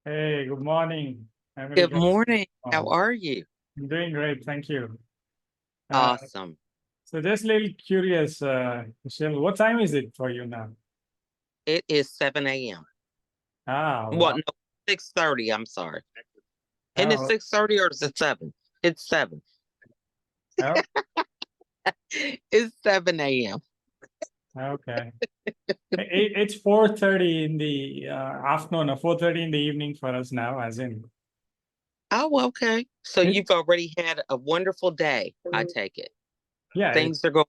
Hey, good morning. Emily, Good good morning. How morning. are you? I'm doing great, thank you. Uh, Awesome. so just a little curious, Michelle, what time is it for you now? It is 7 a.m. Ah, Well, wow. no, 6:30, I'm sorry. And it's Oh, 6:30 or is it 7? It's 7. oh, It's 7 a.m. okay. It's 4:30 in the afternoon, or 4:30 in the evening for us now, as in Oh, okay. So it, you've already had a wonderful day, I take it. yeah, Things are going,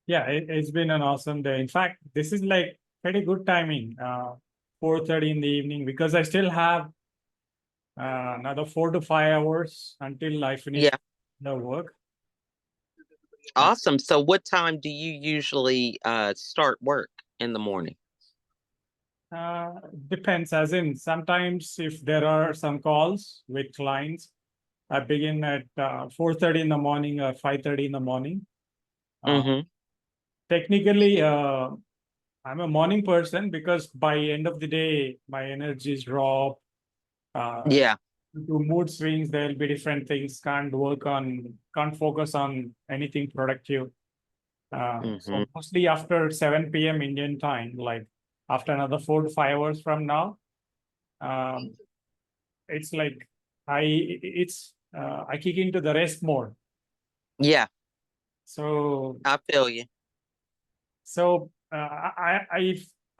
it's been an awesome day. In fact, this is like pretty good timing, 4:30 in the evening, because I still have another 4 to 5 hours until I finish yeah, the work. awesome. So what time do you usually start work in the morning? Uh, Depends, as in sometimes if there are some calls with clients, I begin at 4:30 in the morning or 5:30 in the morning. Uh, Mm-hmm. Technically, I'm a morning person because by end of the day, my energies drop. Uh, Yeah. Due to mood swings, there will be different things. Can't focus on anything productive. Mm-hmm. So mostly after 7 p.m. Indian time, like after another 4 to 5 hours from now, um, it's like I kick into the rest mode. Yeah, So I feel you.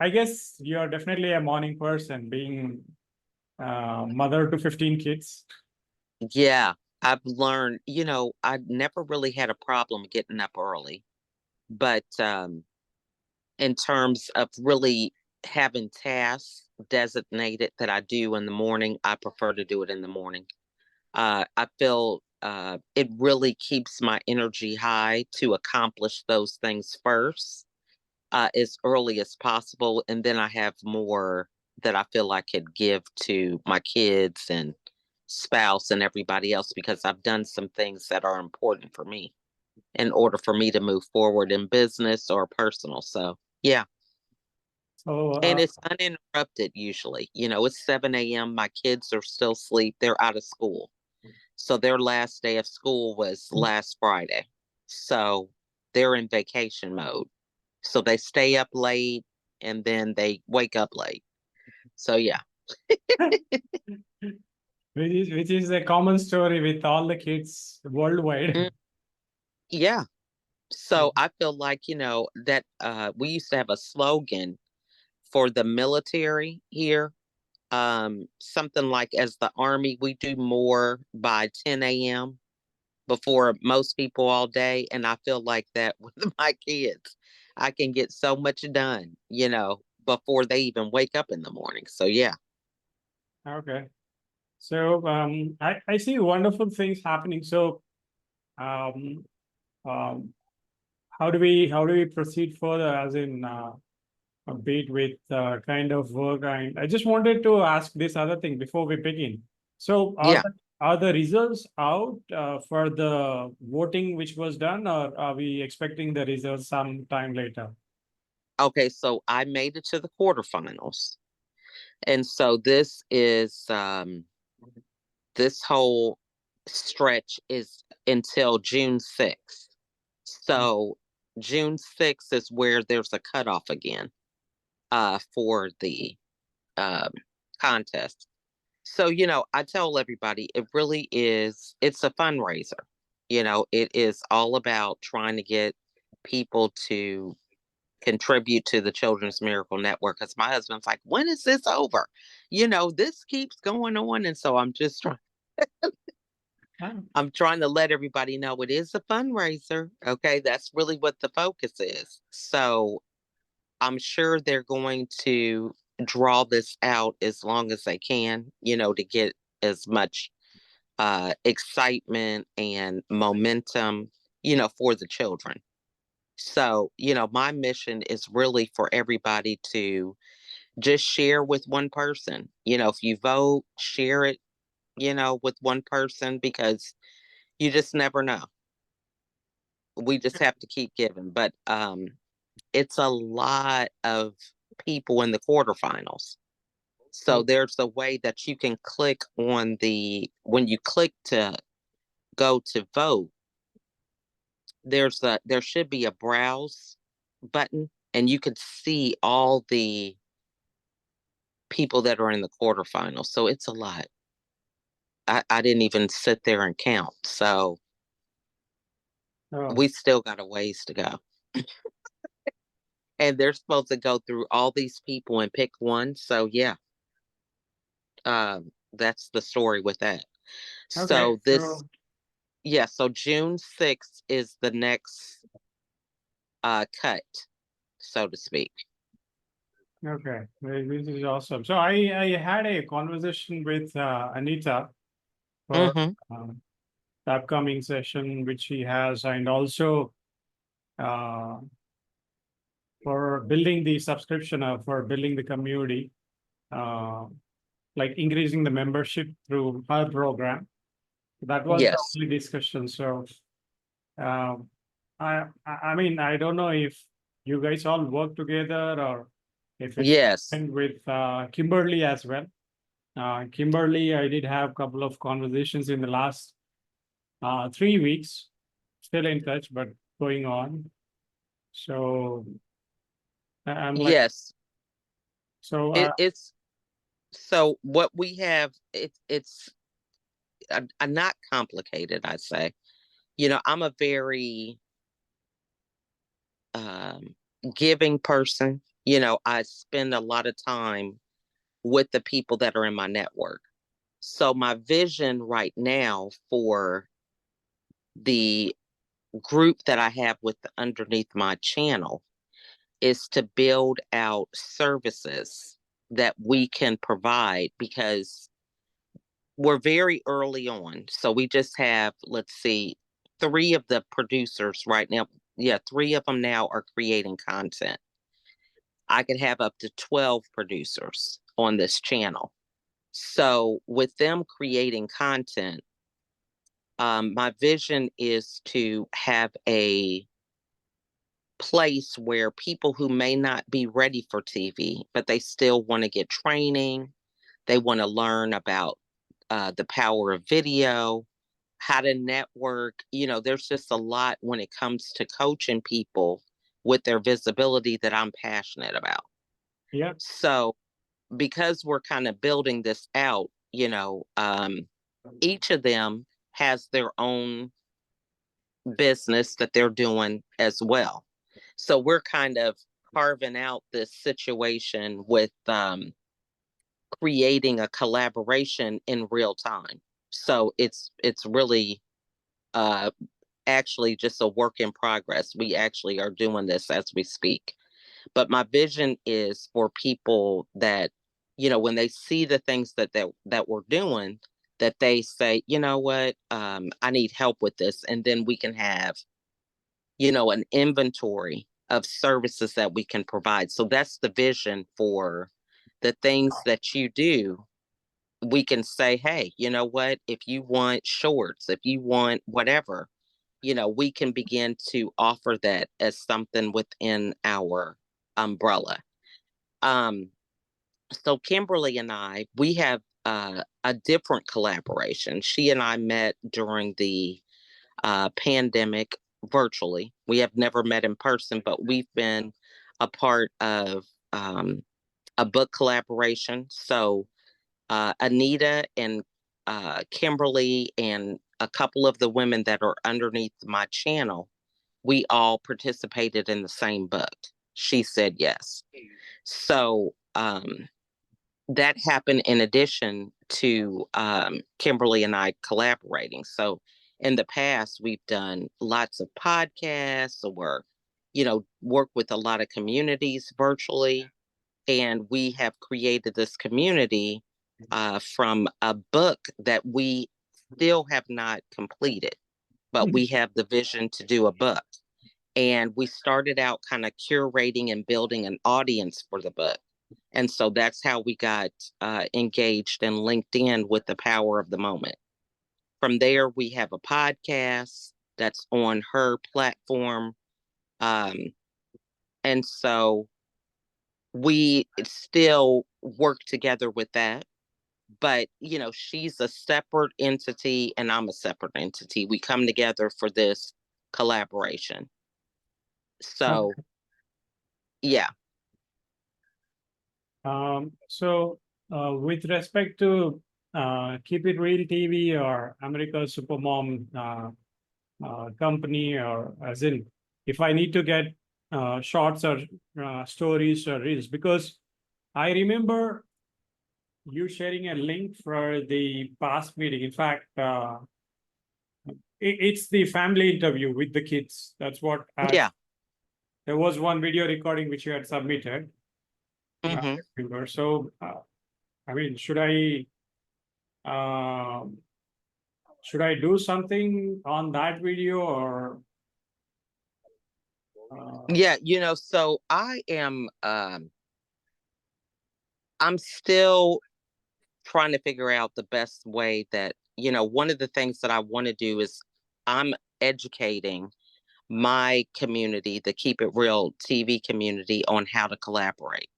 I guess you're definitely a morning person, being mother to 15 kids. Yeah, I've learned, I never really had a problem getting up early, but in terms of really having tasks designated that I do in the morning, I prefer to do it in the morning. I feel it really keeps my energy high to accomplish those things first, as early as possible. And then I have more that I feel I could give to my kids and spouse and everybody else because I've done some things that are important for me in order for me to move forward in business or personal. So, yeah. So And it's uninterrupted usually. It's 7 a.m. My kids are still asleep. They're out of school. So their last day of school was last Friday. So they're in vacation mode. So they stay up late and then they wake up late. So yeah. which is a common story with all the kids worldwide. Mm, yeah. So I feel like, that we used to have a slogan for the military here. Something like as the army, we do more by 10 a.m. before most people all day. And I feel like that with my kids. I can get so much done, before they even wake up in the morning. So yeah. Okay. So I see wonderful things happening. So um, um, how do we proceed further, as in a bit with kind of work? And I just wanted to ask this other thing before we begin. So Yeah. are the results out for the voting which was done, or are we expecting the results some time later? Okay. So I made it to the quarterfinals. And so this whole stretch is until June 6th. So June 6th is where there's a cutoff again for the um, contest. So, I tell everybody it really is, it's a fundraiser. It is all about trying to get people to contribute to the Children's Miracle Network. Because my husband's like, when is this over? This keeps going on. And so Ah, I'm trying to let everybody know it is a fundraiser. Okay. That's really what the focus is. So I'm sure they're going to draw this out as long as they can, to get as much excitement and momentum, for the children. So, my mission is really for everybody to just share with one person. If you vote, share it, with one person because you just never know. We just have to keep giving. But it's a lot of people in the quarterfinals. So there's a way that you can click on when you click to go to vote, there should be a browse button, and you could see all the people that are in the quarterfinals. So it's a lot. I didn't even sit there and count. So Oh, we still got a ways to go. And they're supposed to go through all these people and pick one. So yeah, that's the story with that. okay. So So, so June 6th is the next cut, so to speak. okay, this is awesome. So I had a conversation with Anita for Mm-hmm. the upcoming session, which she has, and also uh, for building the subscription, for building the community, uh, like increasing the membership through her program. That was the Yes. only discussion. So, um, I mean, I don't know if you guys all work together or if it's Yes. with Kimberly as well. Kimberly, I did have a couple of conversations in the last 3 weeks, still in touch, but going on. So I'm like, Yes. so It's so what we have, it's not complicated, I say. I'm a very um, giving person. I spend a lot of time with the people that are in my network. So my vision right now for the group that I have with underneath my channel is to build out services that we can provide, because we're very early on. So we just have, let's see, three of the producers right now. Yeah, three of them now are creating content. I could have up to 12 producers on this channel. So with them creating content, my vision is to have a place where people who may not be ready for TV, but they still want to get training, they want to learn about the power of video, how to network. There's just a lot when it comes to coaching people with their visibility that I'm passionate about. yeah, So, because we're kind of building this out, each of them has their own business that they're doing as well. So, we're kind of carving out this situation with creating a collaboration in real time. So it's really uh actually just a work in progress. We actually are doing this as we speak. But my vision is for people that, when they see the things that we're doing, that they say, you know what, I need help with this. And then we can have, an inventory of services that we can provide. So that's the vision for the things that you do. We can say, hey, you know what, if you want shorts, if you want whatever, we can begin to offer that as something within our umbrella. Um, so Kimberly and we have a different collaboration. She and I met during the pandemic virtually. We have never met in person, but we've been a part of a book collaboration. So Anita and Kimberly and a couple of the women that are underneath my channel, we all participated in the same book. She said yes. So that happened in addition to Kimberly and I collaborating. So in the past, we've done lots of podcasts or, work with a lot of communities virtually. And we have created this community from a book that we still have not completed, but we have the vision to do a book. And we started out kind of curating and building an audience for the book. And so that's how we got engaged and linked in with the power of the moment. From there, we have a podcast that's on her platform. Um, and so we still work together with that. But, she's a separate entity and I'm a separate entity. We come together for this collaboration. So, Okay. yeah. So with respect to Keep It Real TV or America's Supermom company, or as in, if I need to get shorts or stories or reels, because I remember you sharing a link for the past meeting. In fact, it's the family interview with the kids. That's what Yeah. there was one video recording which you had submitted. I Hmm. remember. So, I mean, um, should I do something on that video or? Uh, Yeah. So I'm still trying to figure out the best way that, one of the things that I want to do is I'm educating my community, the Keep It Real TV community, on how to collaborate.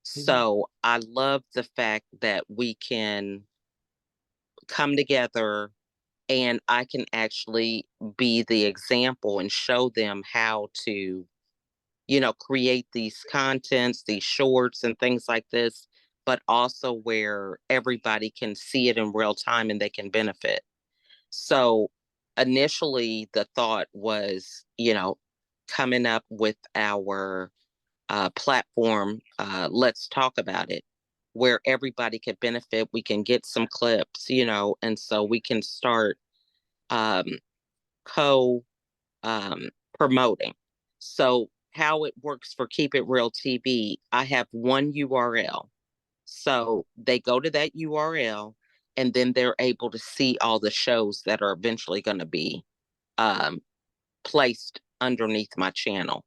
mhm. So I love the fact that we can come together and I can actually be the example and show them how to, create these contents, these shorts and things like this, but also where everybody can see it in real time and they can benefit. So initially, the thought was, coming up with our platform, Let's Talk About It, where everybody could benefit. We can get some clips, and so we can start um, co promoting. So, how it works for Keep It Real TV, I have one URL. So they go to that URL and then they're able to see all the shows that are eventually going to be um, placed underneath my channel.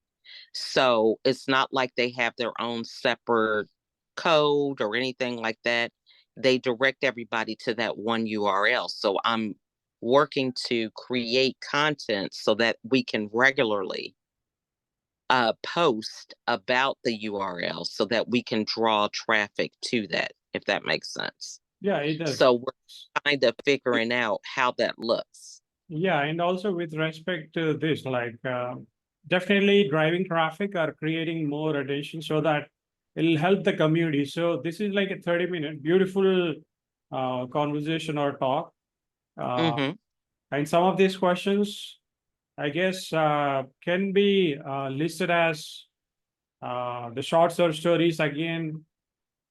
So it's not like they have their own separate code or anything like that. They direct everybody to that one URL. So I'm working to create content so that we can regularly post about the URL so that we can draw traffic to that, if that makes sense. Yeah, it does. So we're kind of figuring out how that looks. Yeah, and also with respect to this, like definitely driving traffic or creating more attention so that it'll help the community. So this is like a 30-minute beautiful conversation or talk. Uh, Mm-hmm. and some of these questions, I guess, can be listed as the short search stories again,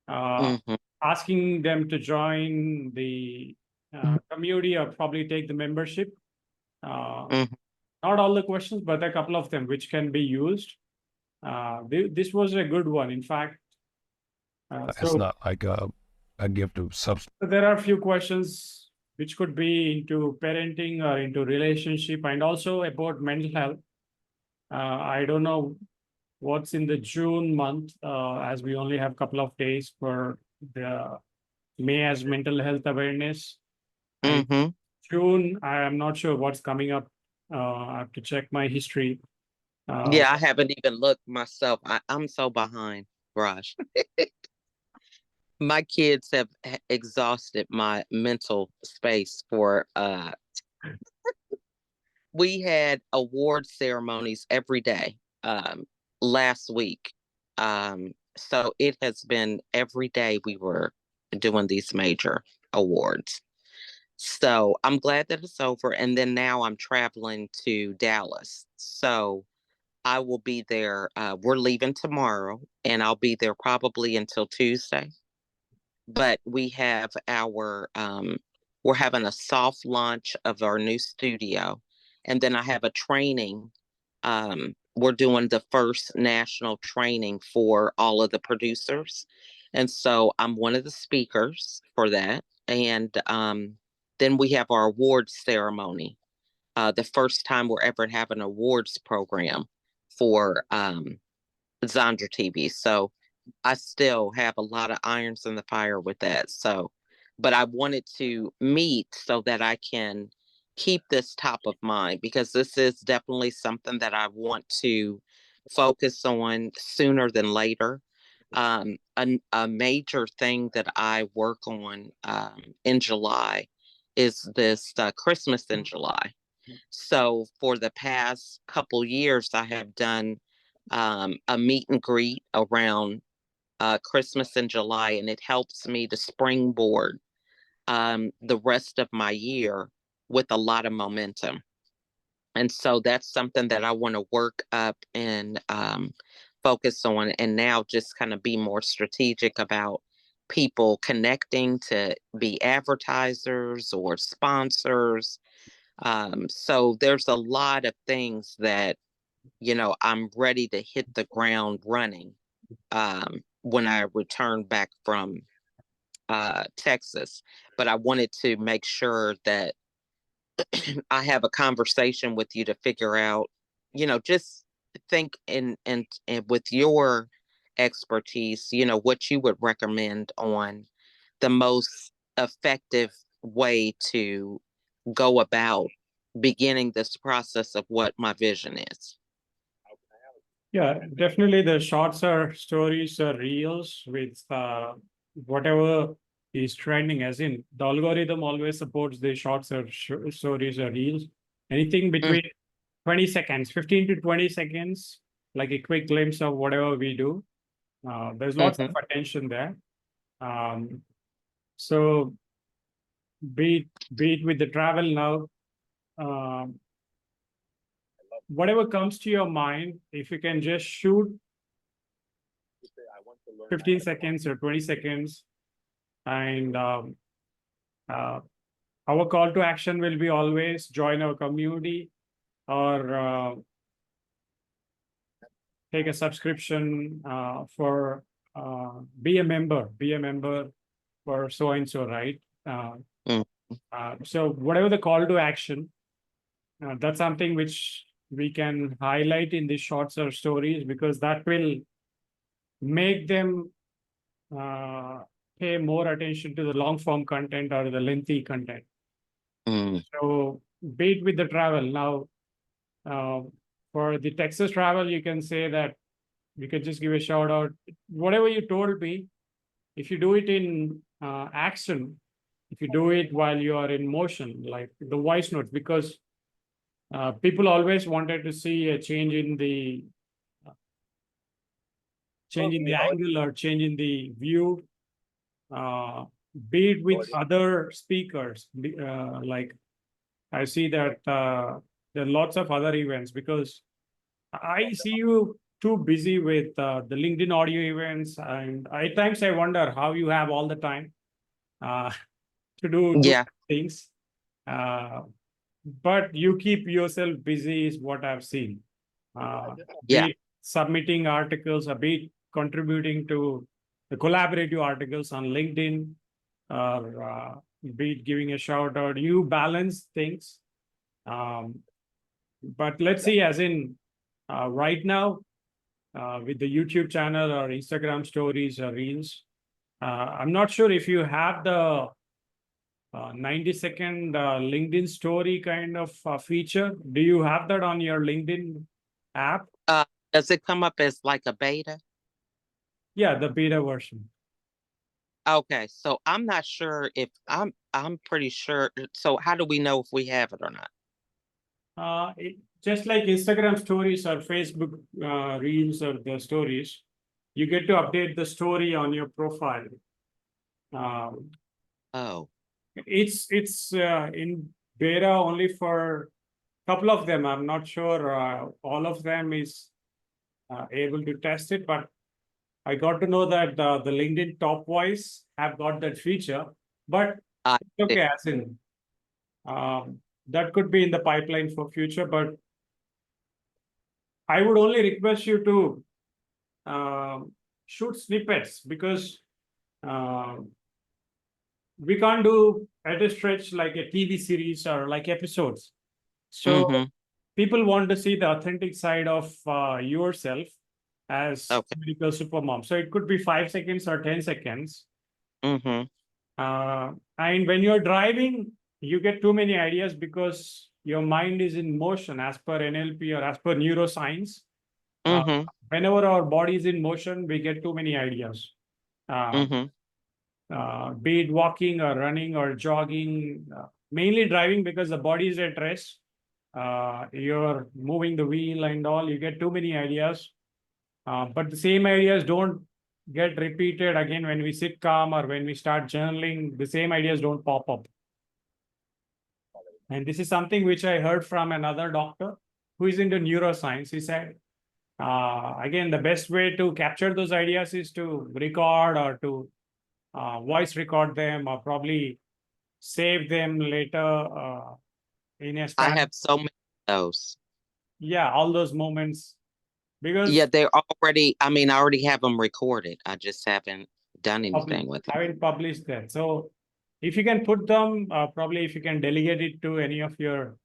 uh, Mm-hmm. asking them to join the community or probably take the membership. Uh, Mm-hmm. Not all the questions, but a couple of them which can be used. This was a good one. In fact, It's so not like a gift of substance. there are a few questions which could be into parenting or into relationship and also about mental health. I don't know what's in the June month, as we only have a couple of days for the May as mental health awareness. And Mm-hmm. June, I am not sure what's coming up. I have to check my history. Uh, Yeah, I haven't even looked myself. I'm so behind, Raj. My kids have exhausted my mental space for we had award ceremonies every day last week. So it has been every day we were doing these major awards. So I'm glad that it's over. And then now I'm traveling to Dallas. So I will be there. We're leaving tomorrow and I'll be there probably until Tuesday. But we're having a soft launch of our new studio. And then I have a training. We're doing the first national training for all of the producers. And so I'm one of the speakers for that. And then we have our awards ceremony. The first time we're ever having an awards program for Zandra TV. So I still have a lot of irons in the fire with that. So, but I wanted to meet so that I can keep this top of mind because this is definitely something that I want to focus on sooner than later. a major thing that I work on in July is this Christmas in July. So for the past couple years, I have done a meet and greet around Christmas in July, and it helps me to springboard the rest of my year with a lot of momentum. And so that's something that I want to work up and focus on, and now just kind of be more strategic about people connecting to be advertisers or sponsors. So there's a lot of things that, I'm ready to hit the ground running when I return back from Texas. But I wanted to make sure that I have a conversation with you to figure out, just think and with your expertise, what you would recommend on the most effective way to go about beginning this process of what my vision is. Yeah, definitely the shorts are stories or reels with whatever is trending, as in the algorithm always supports the shorts or stories or reels. Anything between 20 seconds, 15 to 20 seconds, like a quick glimpse of whatever we do. There's lots of attention there. So be it with the travel now, whatever comes to your mind, if you can just shoot 15 seconds or 20 seconds, and our call to action will be always join our community or take a subscription for be a member for so and so, right? So whatever the call to action, that's something which we can highlight in the shorts or stories, because that will make them pay more attention to the long form content or the lengthy content. So be it with the travel now, for the Texas travel, you can say that you can just give a shout out. Whatever you told me, if you do it in action, if you do it while you are in motion, like the voice notes, because people always wanted to see a change in the angle or change in the view, be it with other speakers. Like I see that there are lots of other events, because I see you too busy with the LinkedIn audio events, and at times I wonder how you have all the time to do things. But you keep yourself busy is what I've seen. Be it submitting articles, or be it contributing to the collaborative articles on LinkedIn, or be it giving a shout out. You balance things. But let's see, as in right now, with the YouTube channel or Instagram stories or reels, I'm not sure if you have the 90-second LinkedIn story kind of feature. Do you have that on your LinkedIn app? Does it come up as like a beta? Yeah, the beta version. Okay, so I'm not sure if I'm pretty sure. So how do we know if we have it or not? Just like Instagram stories or Facebook reels or the stories, you get to update the story on your profile. It's in beta only for a couple of them. I'm not sure all of them is able to test it, but I got to know that the LinkedIn Top Voice have got that feature, but it's okay, as in that could be in the pipeline for future. But I would only request you to shoot snippets, because we can't do at a stretch like a TV series or like episodes. So people want to see the authentic side of yourself as medical supermom. So it could be 5 seconds or 10 seconds. And when you're driving, you get too many ideas, because your mind is in motion as per NLP or as per neuroscience. Whenever our body is in motion, we get too many ideas. Mm-hmm. Be it walking or running or jogging, mainly driving because the body is at rest. You're moving the wheel and all, you get too many ideas. But the same ideas don't get repeated again when we sit calm or when we start journaling, the same ideas don't pop up. And this is something which I heard from another doctor who is into neuroscience. He said, again, the best way to capture those ideas is to record or to voice record them or probably save them later in a I span. have so many of those. Yeah, all those moments. Because Yeah, they're already, I mean, I already have them recorded. I just haven't done anything with them. I will publish that. So if you can put them, probably if you can delegate it to any of your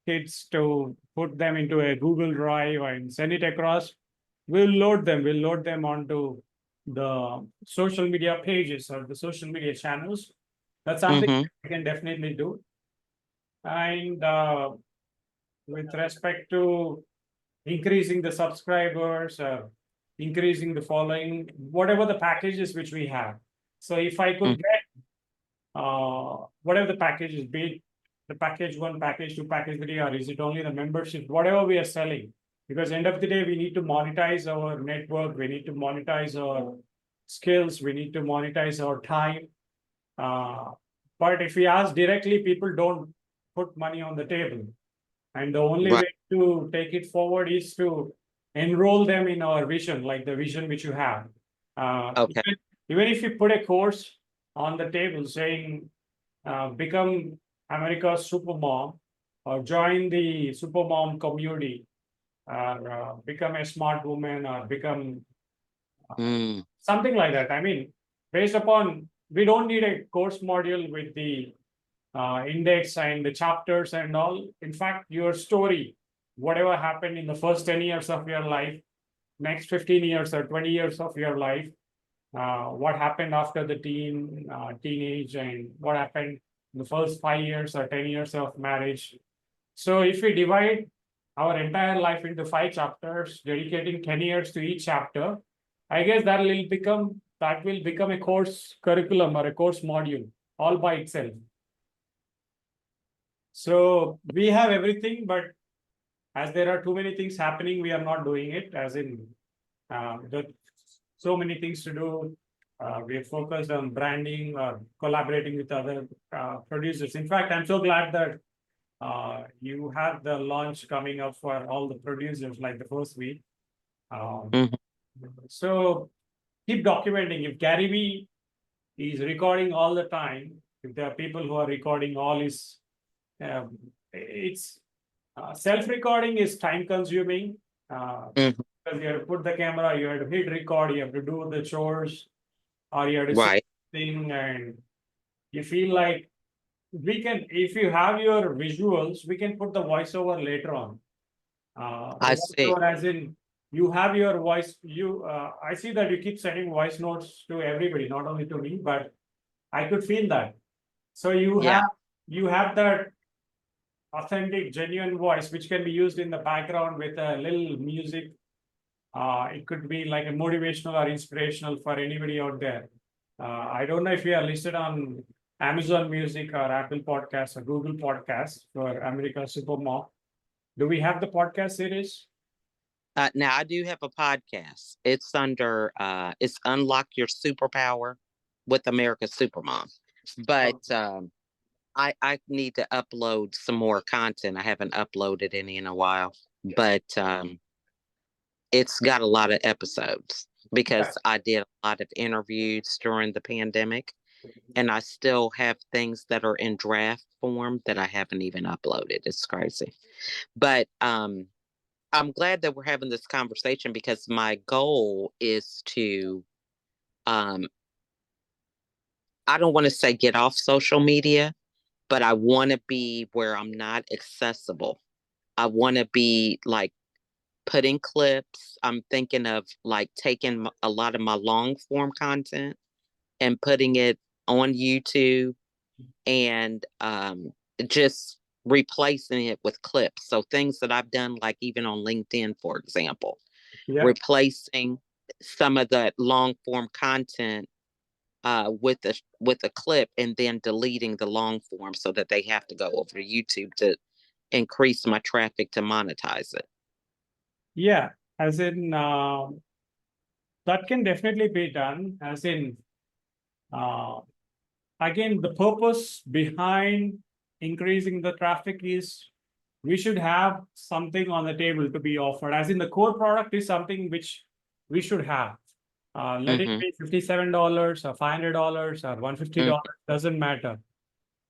kids to put them into a Google Drive and send it across, we'll load them. We'll load them onto the social media pages or the social media channels. That's something Mm-hmm. we can definitely do. And with respect to increasing the subscribers, increasing the following, whatever the packages which we have. So if I could get whatever the package is, be it the package 1, package 2, package 3, or is it only the membership, whatever we are selling, because end of the day, we need to monetize our network, we need to monetize our skills, we need to monetize our time. But if we ask directly, people don't put money on the table. And the only Right. way to take it forward is to enroll them in our vision, like the vision which you have. Okay. Even if you put a course on the table saying, become America's Supermom or join the Supermom community or become a smart woman or become Mm. something like that. I mean, based upon, we don't need a course module with the index and the chapters and all. In fact, your story, whatever happened in the first 10 years of your life, next 15 years or 20 years of your life, what happened after the teenage, and what happened in the first 5 years or 10 years of marriage. So if we divide our entire life into 5 chapters, dedicating 10 years to each chapter, I guess that will become a course curriculum or a course module all by itself. So we have everything, but as there are too many things happening, we are not doing it. As in, so many things to do. We are focused on branding or collaborating with other producers. In fact, I'm so glad that you have the launch coming up for all the producers, like the first week. Mhm. So keep documenting. If Gary Vee is recording all the time, if there are people who are recording all his, it's self-recording is time consuming. Mhm. Because you have to put the camera, you have to hit record, you have to do the chores, or you have to say Right. thing, and you feel like we can, if you have your visuals, we can put the voiceover later on. I The see. voiceover as in you have your voice, I see that you keep sending voice notes to everybody, not only to me, but I could feel that. So Yeah. you have that authentic, genuine voice, which can be used in the background with a little music. It could be like a motivational or inspirational for anybody out there. I don't know if we are listed on Amazon Music or Apple Podcasts or Google Podcasts for America's Supermom. Do we have the podcast series? Now I do have a podcast. It's under it's Unlock Your Superpower with America's Supermom. But I need to upload some more content. I haven't uploaded any in a while. But it's got a lot of episodes because I did a lot of interviews during the pandemic, and I still have things that are in draft form that I haven't even uploaded. It's crazy. But I'm glad that we're having this conversation because my goal is to um I don't want to say get off social media, but I want to be where I'm not accessible. I want to be like putting clips. I'm thinking of like taking a lot of my long form content and putting it on YouTube and just replacing it with clips. So things that I've done, like even on LinkedIn, for example, Yeah. replacing some of the long form content with a clip and then deleting the long form so that they have to go over to YouTube to increase my traffic to monetize it. Yeah, as in that can definitely be done. As in, again, the purpose behind increasing the traffic is we should have something on the table to be offered. As in, the core product is something which we should have. Let it be $57 or $500 or $150, doesn't matter.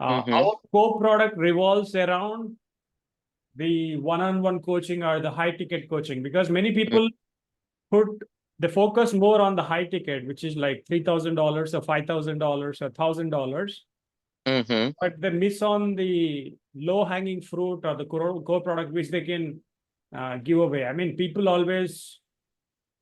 Our core product revolves around the one-on-one coaching or the high ticket coaching, because many people put the focus more on the high ticket, which is like $3,000 or $5,000 or $1,000, but they miss on the low-hanging fruit or the core product which they can give away. I mean, people always,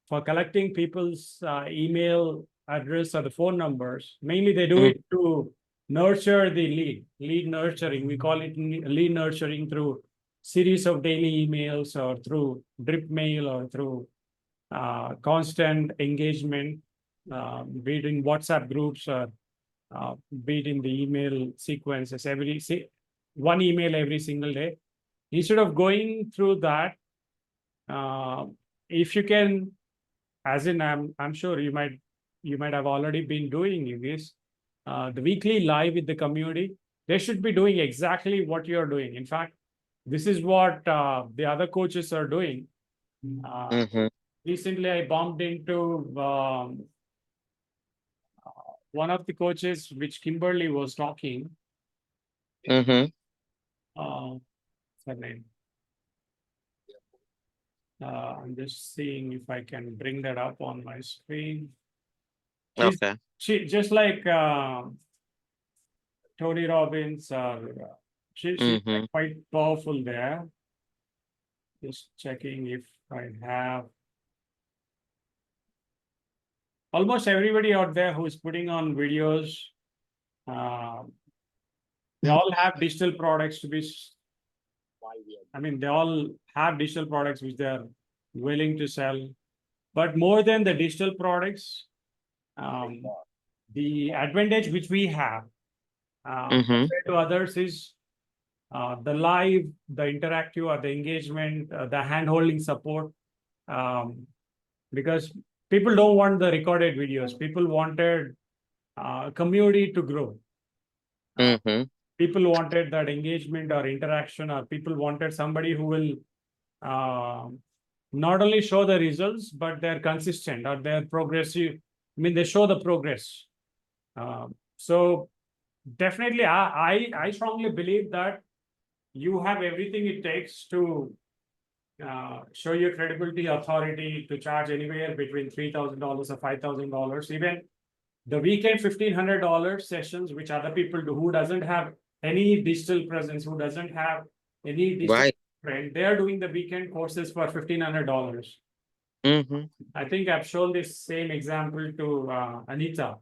for collecting people's email address or the phone numbers, mainly they do it to nurture the lead nurturing. We call it lead nurturing through series of daily emails or through drip mail or through constant engagement, be it in WhatsApp groups or be it in the email sequences, one email every single day. Instead of going through that, if you can, as in I'm sure you might have already been doing this, the weekly live with the community, they should be doing exactly what you're doing. In fact, this is what the other coaches are doing. Recently, I bumped into one of the coaches, which Kimberly was talking. What's her name? I'm just seeing if I can bring that up on my screen. She just like Tony Robbins, she's quite powerful there. Just checking if I have. Almost everybody out there who is putting on videos, they all have digital products to be. I mean, they all have digital products which they're willing to sell. But more than the digital products, the advantage which we have compared to others is the live, the interactive, or the engagement, the hand-holding support. Because people don't want the recorded videos. People wanted community to grow. People wanted that engagement or interaction, or people wanted somebody who will not only show the results, but they're consistent or they're progressive. I mean, they show the progress. So definitely, I strongly believe that you have everything it takes to show your credibility, authority, to charge anywhere between $3,000 or $5,000. Even the weekend $1,500 sessions, which other people do, who doesn't have any digital presence, who doesn't have any digital friend, they are doing the weekend courses for $1,500. I think I've shown this same example to Anita.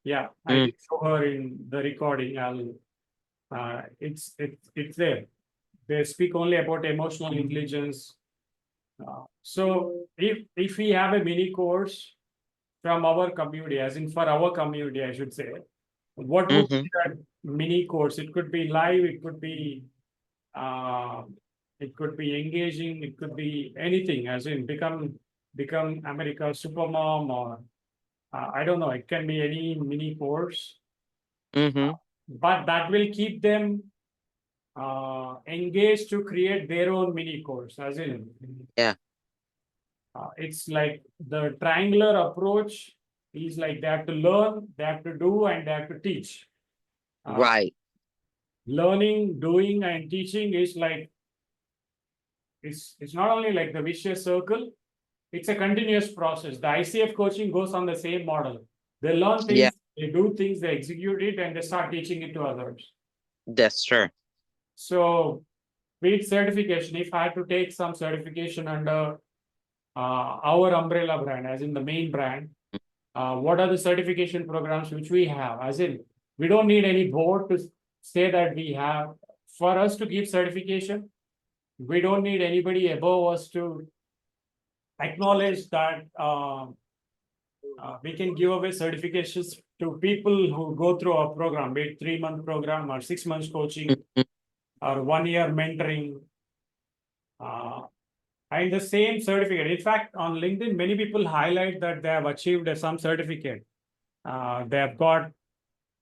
Yeah, I did show her in the recording. It's there. They speak only about emotional intelligence. So if we have a mini course from our community, as in for our community, I should say, what would be that mini course? It could be live, it could be engaging, it could be anything, as in become America's Supermom, or I don't know, it can be any mini course. But that will keep them engaged to create their own mini course, as in it's like the triangular approach is like they have to learn, they have to do, and they have to teach. Learning, doing, and teaching is like it's not only like the vicious circle, it's a continuous process. The ICF coaching goes on the same model. They learn things, they do things, they execute it, and they start teaching it to others. That's true. So with certification, if I had to take some certification under our umbrella brand, as in the main brand, what are the certification programs which we have? As in, we don't need any board to say that we have. For us to give certification, we don't need anybody above us to acknowledge that we can give away certifications to people who go through our program, be it 3-month program or 6 months coaching or 1 year mentoring. And the same certificate. In fact, on LinkedIn, many people highlight that they have achieved some certificate. They have got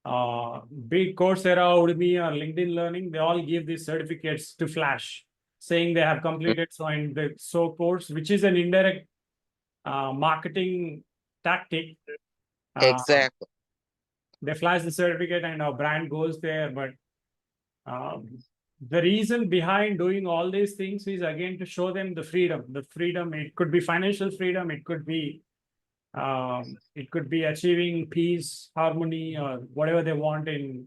be it Coursera, Udemy, or LinkedIn Learning. They all give these certificates to flash, saying they have completed so course, which is an indirect marketing tactic. Exactly. They flash the certificate and our brand goes there. But the reason behind doing all these things is again to show them the freedom. The freedom, it could be financial freedom, it could be achieving peace, harmony, or whatever they want in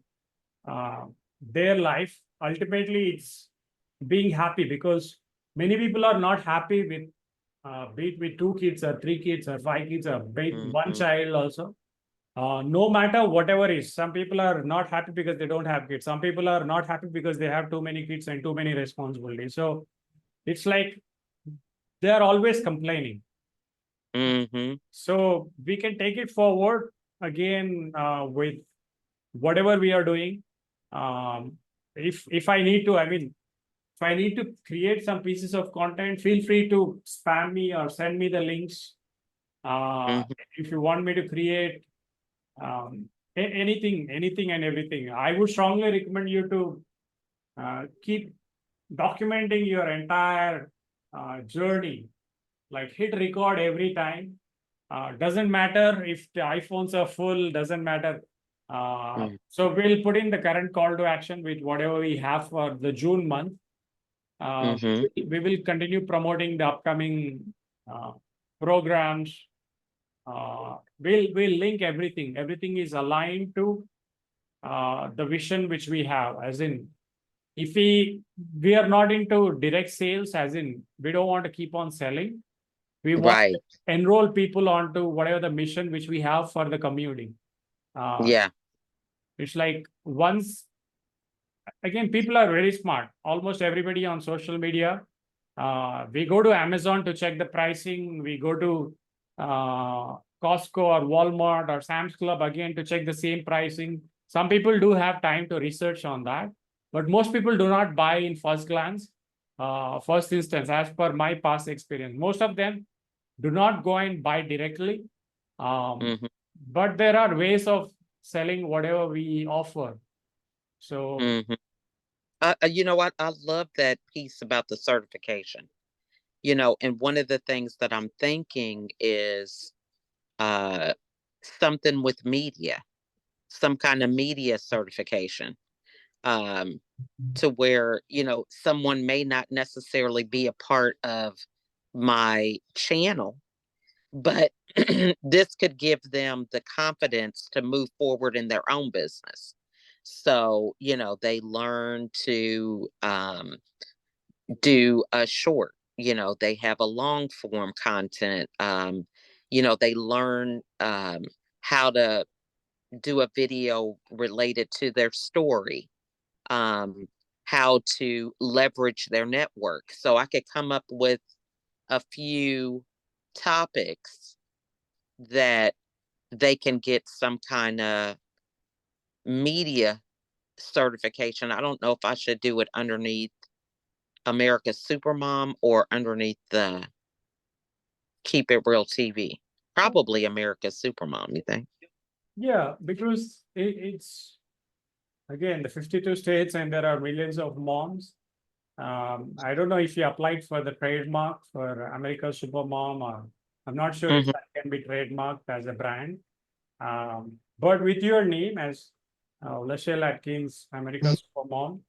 their life. Ultimately, it's being happy, because many people are not happy with be it with 2 kids or 3 kids or 5 kids or be it one child also. No matter whatever is, some people are not happy because they don't have kids. Some people are not happy because they have too many kids and too many responsibilities. So it's like they are always complaining. So we can take it forward again with whatever we are doing. If I need to, if I need to create some pieces of content, feel free to spam me or send me the links. If you want me to create anything and everything, I would strongly recommend you to keep documenting your entire journey. Like hit record every time. Doesn't matter if the iPhones are full, doesn't matter. So we'll put in the current call to action with whatever we have for the June month. We will continue promoting the upcoming programs. We'll link everything. Everything is aligned to the vision which we have. As in, if we are not into direct sales, as in we don't want to keep on selling. We want to enroll people onto whatever the mission which we have for the community. It's like once again, people are very smart. Almost everybody on social media. We go to Amazon to check the pricing. We go to Costco or Walmart or Sam's Club again to check the same pricing. Some people do have time to research on that, but most people do not buy in first glance, first instance, as per my past experience. Most of them do not go and buy directly. But there are ways of selling whatever we offer. So, you know what? I love that piece about the certification. You know, and one of the things that I'm thinking is something with media, some kind of media certification, to where, you know, someone may not necessarily be a part of my channel, but this could give them the confidence to move forward in their own business. So, you know, they learn to do a short, you know, they have a long form content. You know, they learn how to do a video related to their story, how to leverage their network. So I could come up with a few topics that they can get some kind of media certification. I don't know if I should do it underneath America's Supermom or underneath the Keep It Real TV. Probably America's Supermom, you think? Yeah, because it's again the 52 states and there are millions of moms. I don't know if you applied for the trademark for America's Supermom, or I'm not sure if that can be trademarked as a brand. But with your name as LaChelle Adkins, America's Supermom,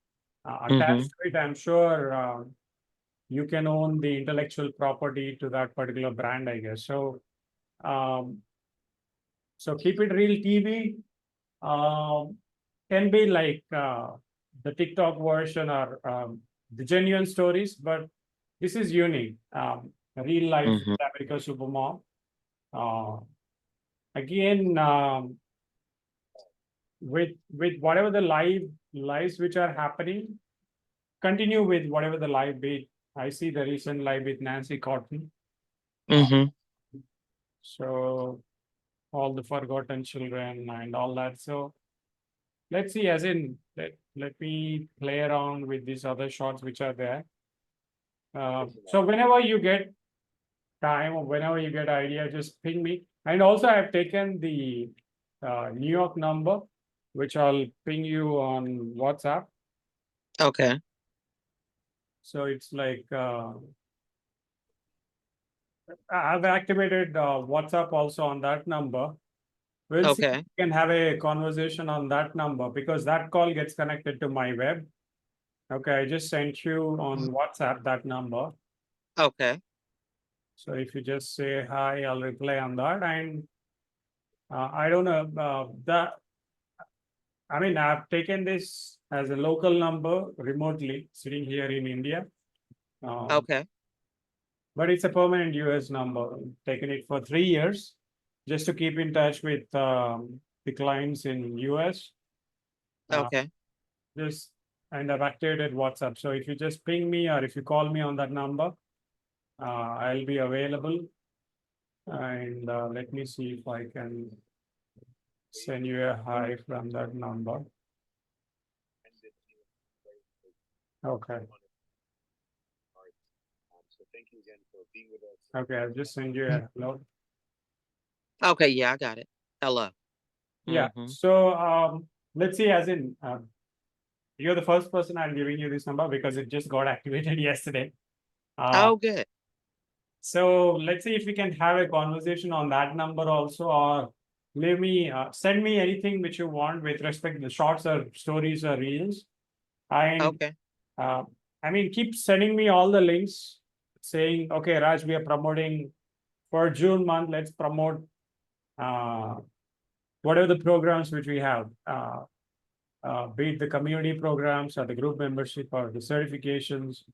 attached to it, I'm sure you can own the intellectual property to that particular brand, I guess. So, so Keep It Real TV can be like the TikTok version or the genuine stories, but this is unique. Real life with America's Supermom. Again, with whatever the lives which are happening, continue with whatever the live be. I see the recent live with Nancy Cotton. So all the forgotten children and all that. So let's see, as in, let me play around with these other shots which are there. So whenever you get time or whenever you get idea, just ping me. And also I've taken the New York number, which I'll ping you on WhatsApp. Okay. So it's like, I've activated WhatsApp also on that number. We'll see if Okay. we can have a conversation on that number because that call gets connected to my web. Okay, I just sent you on WhatsApp that number. Okay. So if you just say hi, I'll reply on that. And I don't know I mean, I've taken this as a local number remotely sitting here in India. Okay. But it's a permanent US number. Taken it for 3 years just to keep in touch with the clients in US. Okay. Just and I've activated WhatsApp. So if you just ping me or if you call me on that number, I'll be available. And let me see if I can send you a hi from that number. Okay. Okay, I'll just send you a hello. Okay. Yeah, I got it. Hello. Yeah. Mhm. So let's see, as in you're the first person I'm giving you this number because it just got activated yesterday. Oh, good. So let's see if we can have a conversation on that number also, or leave me send me anything which you want with respect to the shorts or stories or reels. And Okay. I mean, keep sending me all the links saying, okay, Raj, we are promoting for June month. Let's promote whatever the programs which we have, be it the community programs or the group membership or the certifications.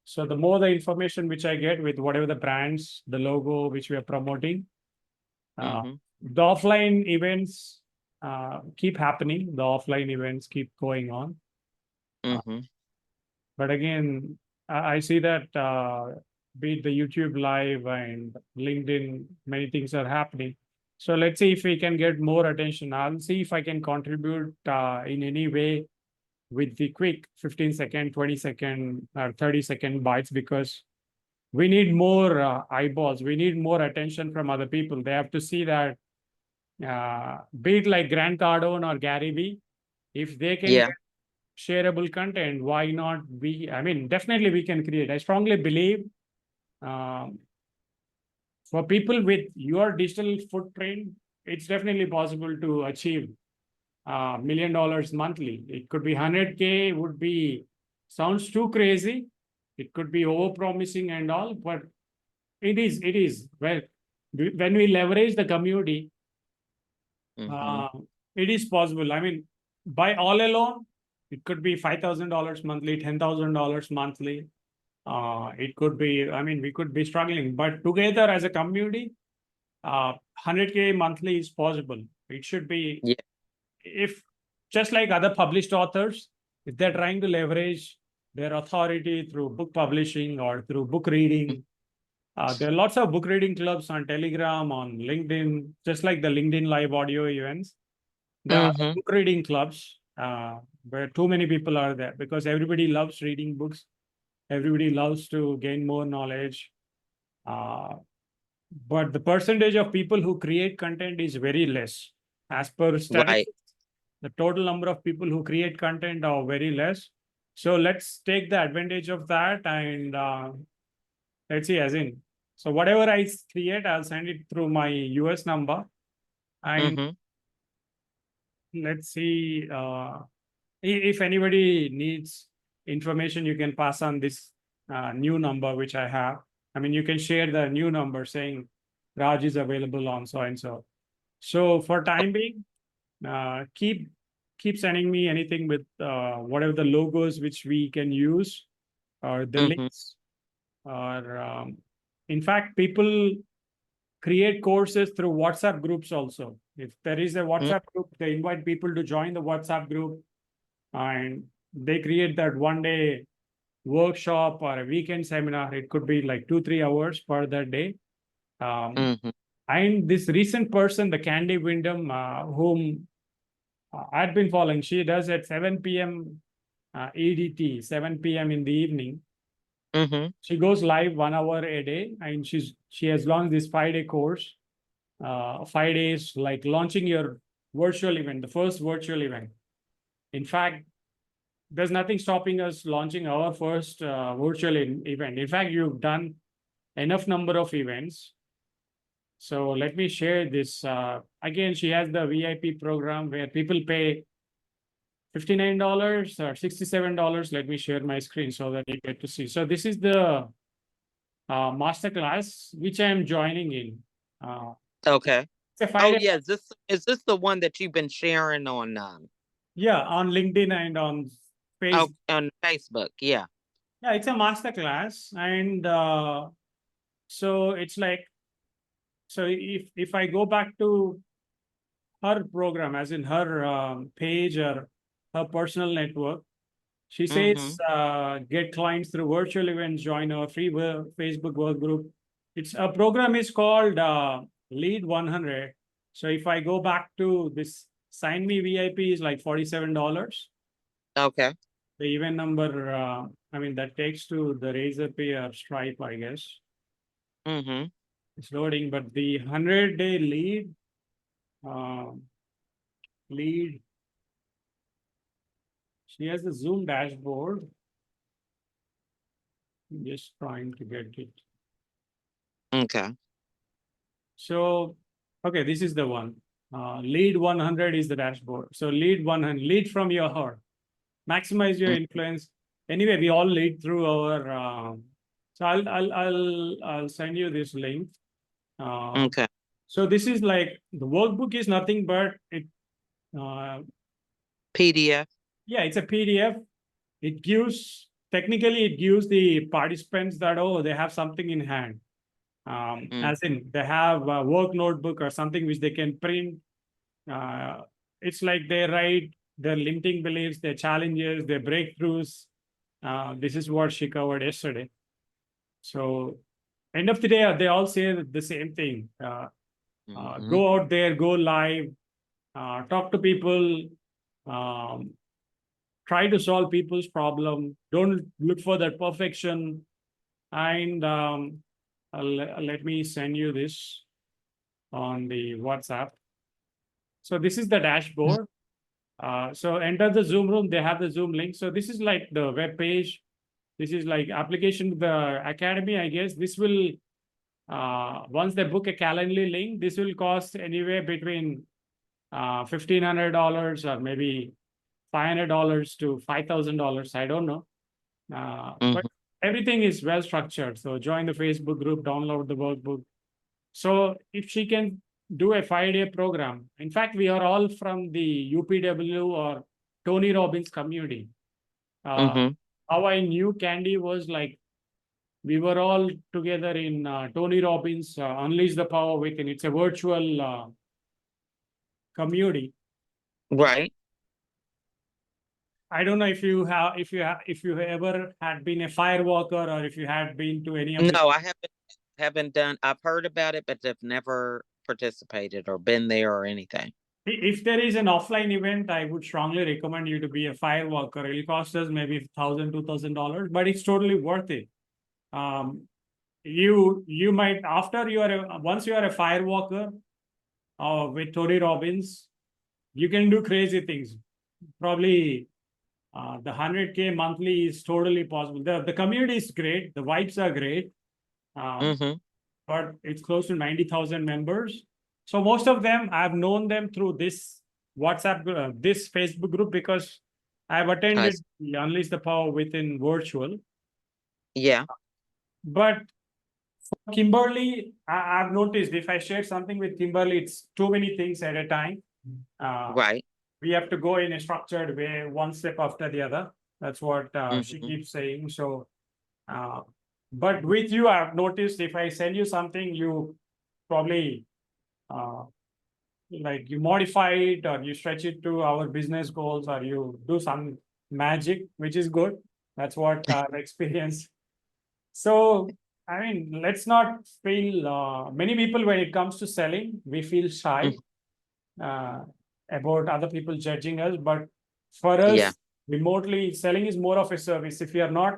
So the more the information which I get with whatever the brands, the logo which we are promoting, Mhm. the offline events keep happening. The offline events keep going on. Mhm. But again, I see that be it the YouTube live and LinkedIn, many things are happening. So let's see if we can get more attention. I'll see if I can contribute in any way with the quick 15-second, 20-second, or 30-second bites, because we need more eyeballs. We need more attention from other people. They have to see that, be it like Grant Cardone or Gary Vee, if they can Yeah. get shareable content, why not we? I mean, definitely we can create. I strongly believe for people with your digital footprint, it's definitely possible to achieve $1 million monthly. It could be 100K, would be, sounds too crazy. It could be over promising and all, but it is. Well, when we leverage the community, Mhm. it is possible. I mean, by all alone, it could be $5,000 monthly, $10,000 monthly. It could be, I mean, we could be struggling, but together as a community, 100K monthly is possible. It should be, Yeah. if just like other published authors, if they're trying to leverage their authority through book publishing or through book reading, there are lots of book reading clubs on Telegram, on LinkedIn, just like the LinkedIn live audio events. There are Mhm. book reading clubs where too many people are there because everybody loves reading books. Everybody loves to gain more knowledge. But the percentage of people who create content is very less. As per Right. statistics, the total number of people who create content are very less. So let's take the advantage of that and let's see, as in, so whatever I create, I'll send it through my US number. And Mhm. let's see if anybody needs information, you can pass on this new number which I have. I mean, you can share the new number saying Raj is available on so and so. So for time being, keep sending me anything with whatever the logos which we can use or the Mhm. links. Or in fact, people create courses through WhatsApp groups also. If there is a Mm. WhatsApp group, they invite people to join the WhatsApp group and they create that 1 day workshop or a weekend seminar. It could be like 2-3 hours per that day. Mhm. And this recent person, the Candy Wyndham, whom I'd been following, she does at 7 p.m. EDT, 7 p.m. in the evening. Mm-hmm. She goes live 1 hour a day, and she has launched this 5-day course. 5 days, like launching your virtual event, the first virtual event. In fact, there's nothing stopping us launching our first virtual event. In fact, you've done enough number of events. So let me share this. Again, she has the VIP program where people pay $59 or $67. Let me share my screen so that you get to see. So this is the masterclass which I am joining in. Okay. It's a Oh 5-day. yeah, is this the one that you've been sharing on Yeah, on LinkedIn and on oh, Facebook. on Facebook? Yeah. Yeah, it's a masterclass, and so it's like, so if I go back to her program, as in her page or her personal network, she says get clients through virtual events, join our free Facebook work group. It's a program is called Lead 100. So if I go back to this, sign me VIP is like $47. Okay. The event number, I mean, that takes to the Razorpay or Stripe, I guess. Mm-hmm. It's loading, but the 100-day lead, she has the Zoom dashboard. I'm just trying to get it. Okay. So, okay, this is the one. Lead 100 is the dashboard. So lead 100, lead from your heart. Maximize your influence. Anyway, we all lead through our. So I'll send you this link. Okay. So this is like the workbook is nothing but it. PDF. Yeah, it's a PDF. It gives technically it gives the participants that they have something in hand. As in they have a work notebook or something which they can print. It's like they write their limiting beliefs, their challenges, their breakthroughs. This is what she covered yesterday. So end of the day, they all say the same thing. Go out there, go live, talk to people, try to solve people's problem. Don't look for that perfection. And let me send you this on the WhatsApp. So this is the dashboard. So enter the Zoom room. They have the Zoom link. So this is like the web page. This is like application to the academy, I guess. This will, once they book a Calendly link, this will cost anywhere between $1,500 or maybe $500 to $5,000. I don't know. But everything is well structured. So join the Facebook group, download the workbook. So if she can do a 5-day program, in fact, we are all from the UPW or Tony Robbins community. How I knew Candy was like, we were all together in Tony Robbins, Unleash the Power Within. It's a virtual community. Right. I don't know if you ever had been a firewalker or if you had been to any of the. No, I haven't done. I've heard about it, but I've never participated or been there or anything. If there is an offline event, I would strongly recommend you to be a firewalker. It will cost us maybe $1,000, $2,000, but it's totally worth it. You might after once you are a firewalker with Tony Robbins, you can do crazy things. Probably the 100K monthly is totally possible. The community is great. The vibes are great. But it's close to 90,000 members. So most of them, I've known them through this WhatsApp, this Facebook group, because I've attended Unleash the Power Within virtual. Yeah. But for Kimberly, I've noticed if I share something with Kimberly, it's too many things at a time. Right. We have to go in a structured way, one step after the other. That's what she keeps saying. So, but with you, I've noticed if I send you something, you probably like you modify it or you stretch it to our business goals or you do some magic, which is good. That's what I've experienced. So I mean, let's not feel, many people when it comes to selling, we feel shy uh, about other people judging us. But for Yeah. us, remotely, selling is more of a service. If we are not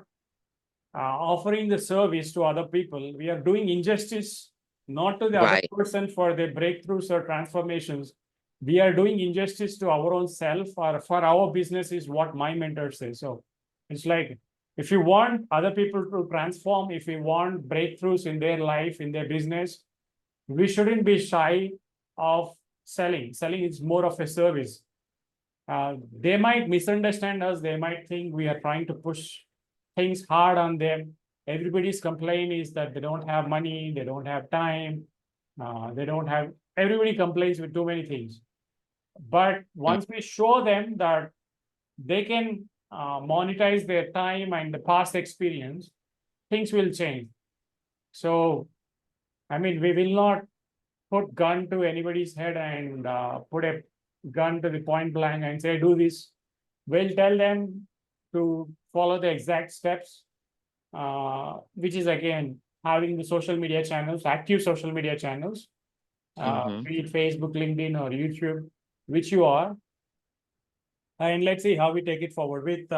offering the service to other people, we are doing injustice not to the other Right. person for their breakthroughs or transformations. We are doing injustice to our own self or for our business, is what my mentor says. So it's like, if you want other people to transform, if you want breakthroughs in their life, in their business, we shouldn't be shy of selling. Selling is more of a service. They might misunderstand us. They might think we are trying to push things hard on them. Everybody's complaint is that they don't have money, they don't have time, they don't have. Everybody complains with too many things. But once we show them that they can monetize their time and the past experience, things will change. So, I mean, we will not put gun to anybody's head and put a gun to the point blank and say, do this. We'll tell them to follow the exact steps, which is again having the social media channels, active social media channels, be it Facebook, LinkedIn, or YouTube, which you are. And let's see how we take it forward with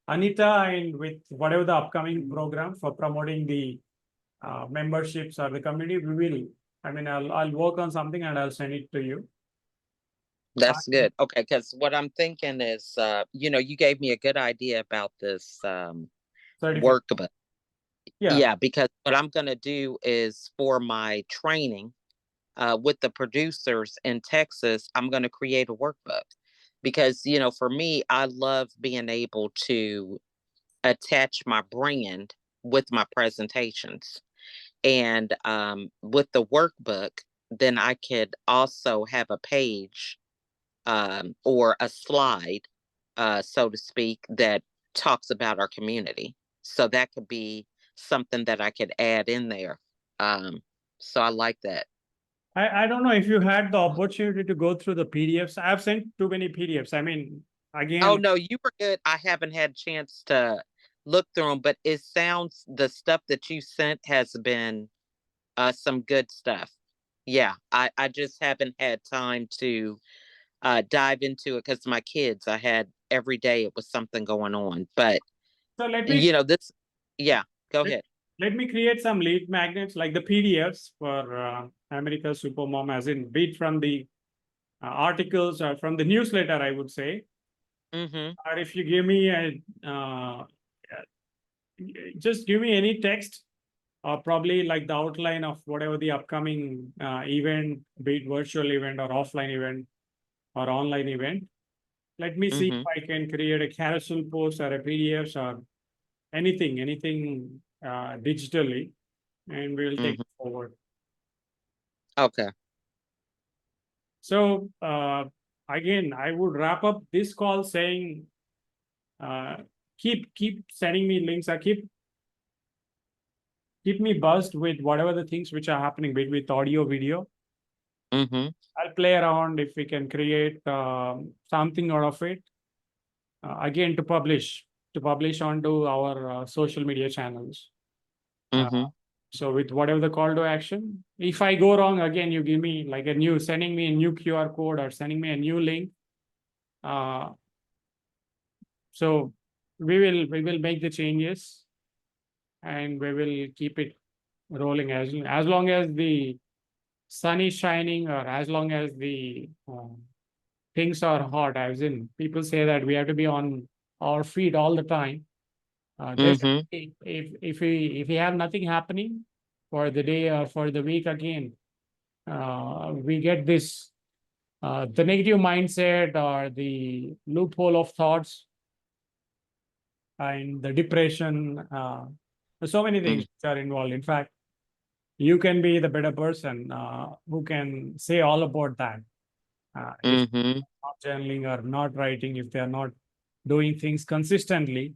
Anita and with whatever the upcoming program for promoting the memberships or the community. We will. I mean, I'll work on something and I'll send it to you. That's good. Okay, because what I'm thinking is, you gave me a good idea about this workbook. Yeah, because what I'm going to do is for my training with the producers in Texas, I'm going to create a workbook because, for me, I love being able to attach my brand with my presentations. And with the workbook, then I could also have a page or a slide, so to speak, that talks about our community. So that could be something that I could add in there. So I like that. I don't know if you had the opportunity to go through the PDFs. I've sent too many PDFs. I mean, again. Oh, no, you were good. I haven't had a chance to look through them, but it sounds the stuff that you sent has been some good stuff. Yeah, I just haven't had time to dive into it because my kids, I had every day it was something going on. But so let me go ahead. Let me create some lead magnets like the PDFs for America's Supermom, as in be it from the articles or from the newsletter, I would say. Or if you give me just give me any text, or probably like the outline of whatever the upcoming event, be it virtual event or offline event or online event. Let me see if I can create a carousel post or a PDFs or anything digitally, and we'll take it forward. Okay. So again, I would wrap up this call saying, keep sending me links. Keep me buzzed with whatever the things which are happening with audio, video. I'll play around if we can create something out of it. Again, to publish onto our social media channels. So with whatever the call to action, if I go wrong, again, you give me like sending me a new QR code or sending me a new link. So we will make the changes and we will keep it rolling as long as the sun is shining, or as long as the things are hot. As in, people say that we have to be on our feet all the time. If we have nothing happening for the day or for the week, again, we get this the negative mindset or the loophole of thoughts and the depression. So many things which are involved. In fact, you can be the better person who can say all about that. If not journaling or not writing, if they are not doing things consistently,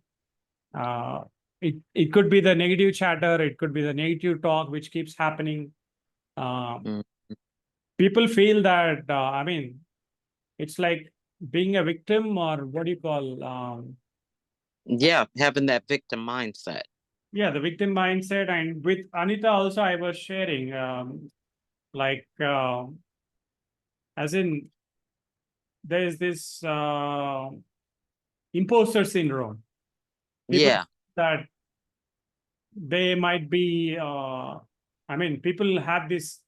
it could be the negative chatter, it could be the negative talk which keeps happening. People feel that, I mean, it's like being a victim, or what do you call? Having that victim mindset. Yeah, the victim mindset, and with Anita also, I was sharing, like, as in, there's this imposter syndrome. People Yeah. that they might be, I mean, people have this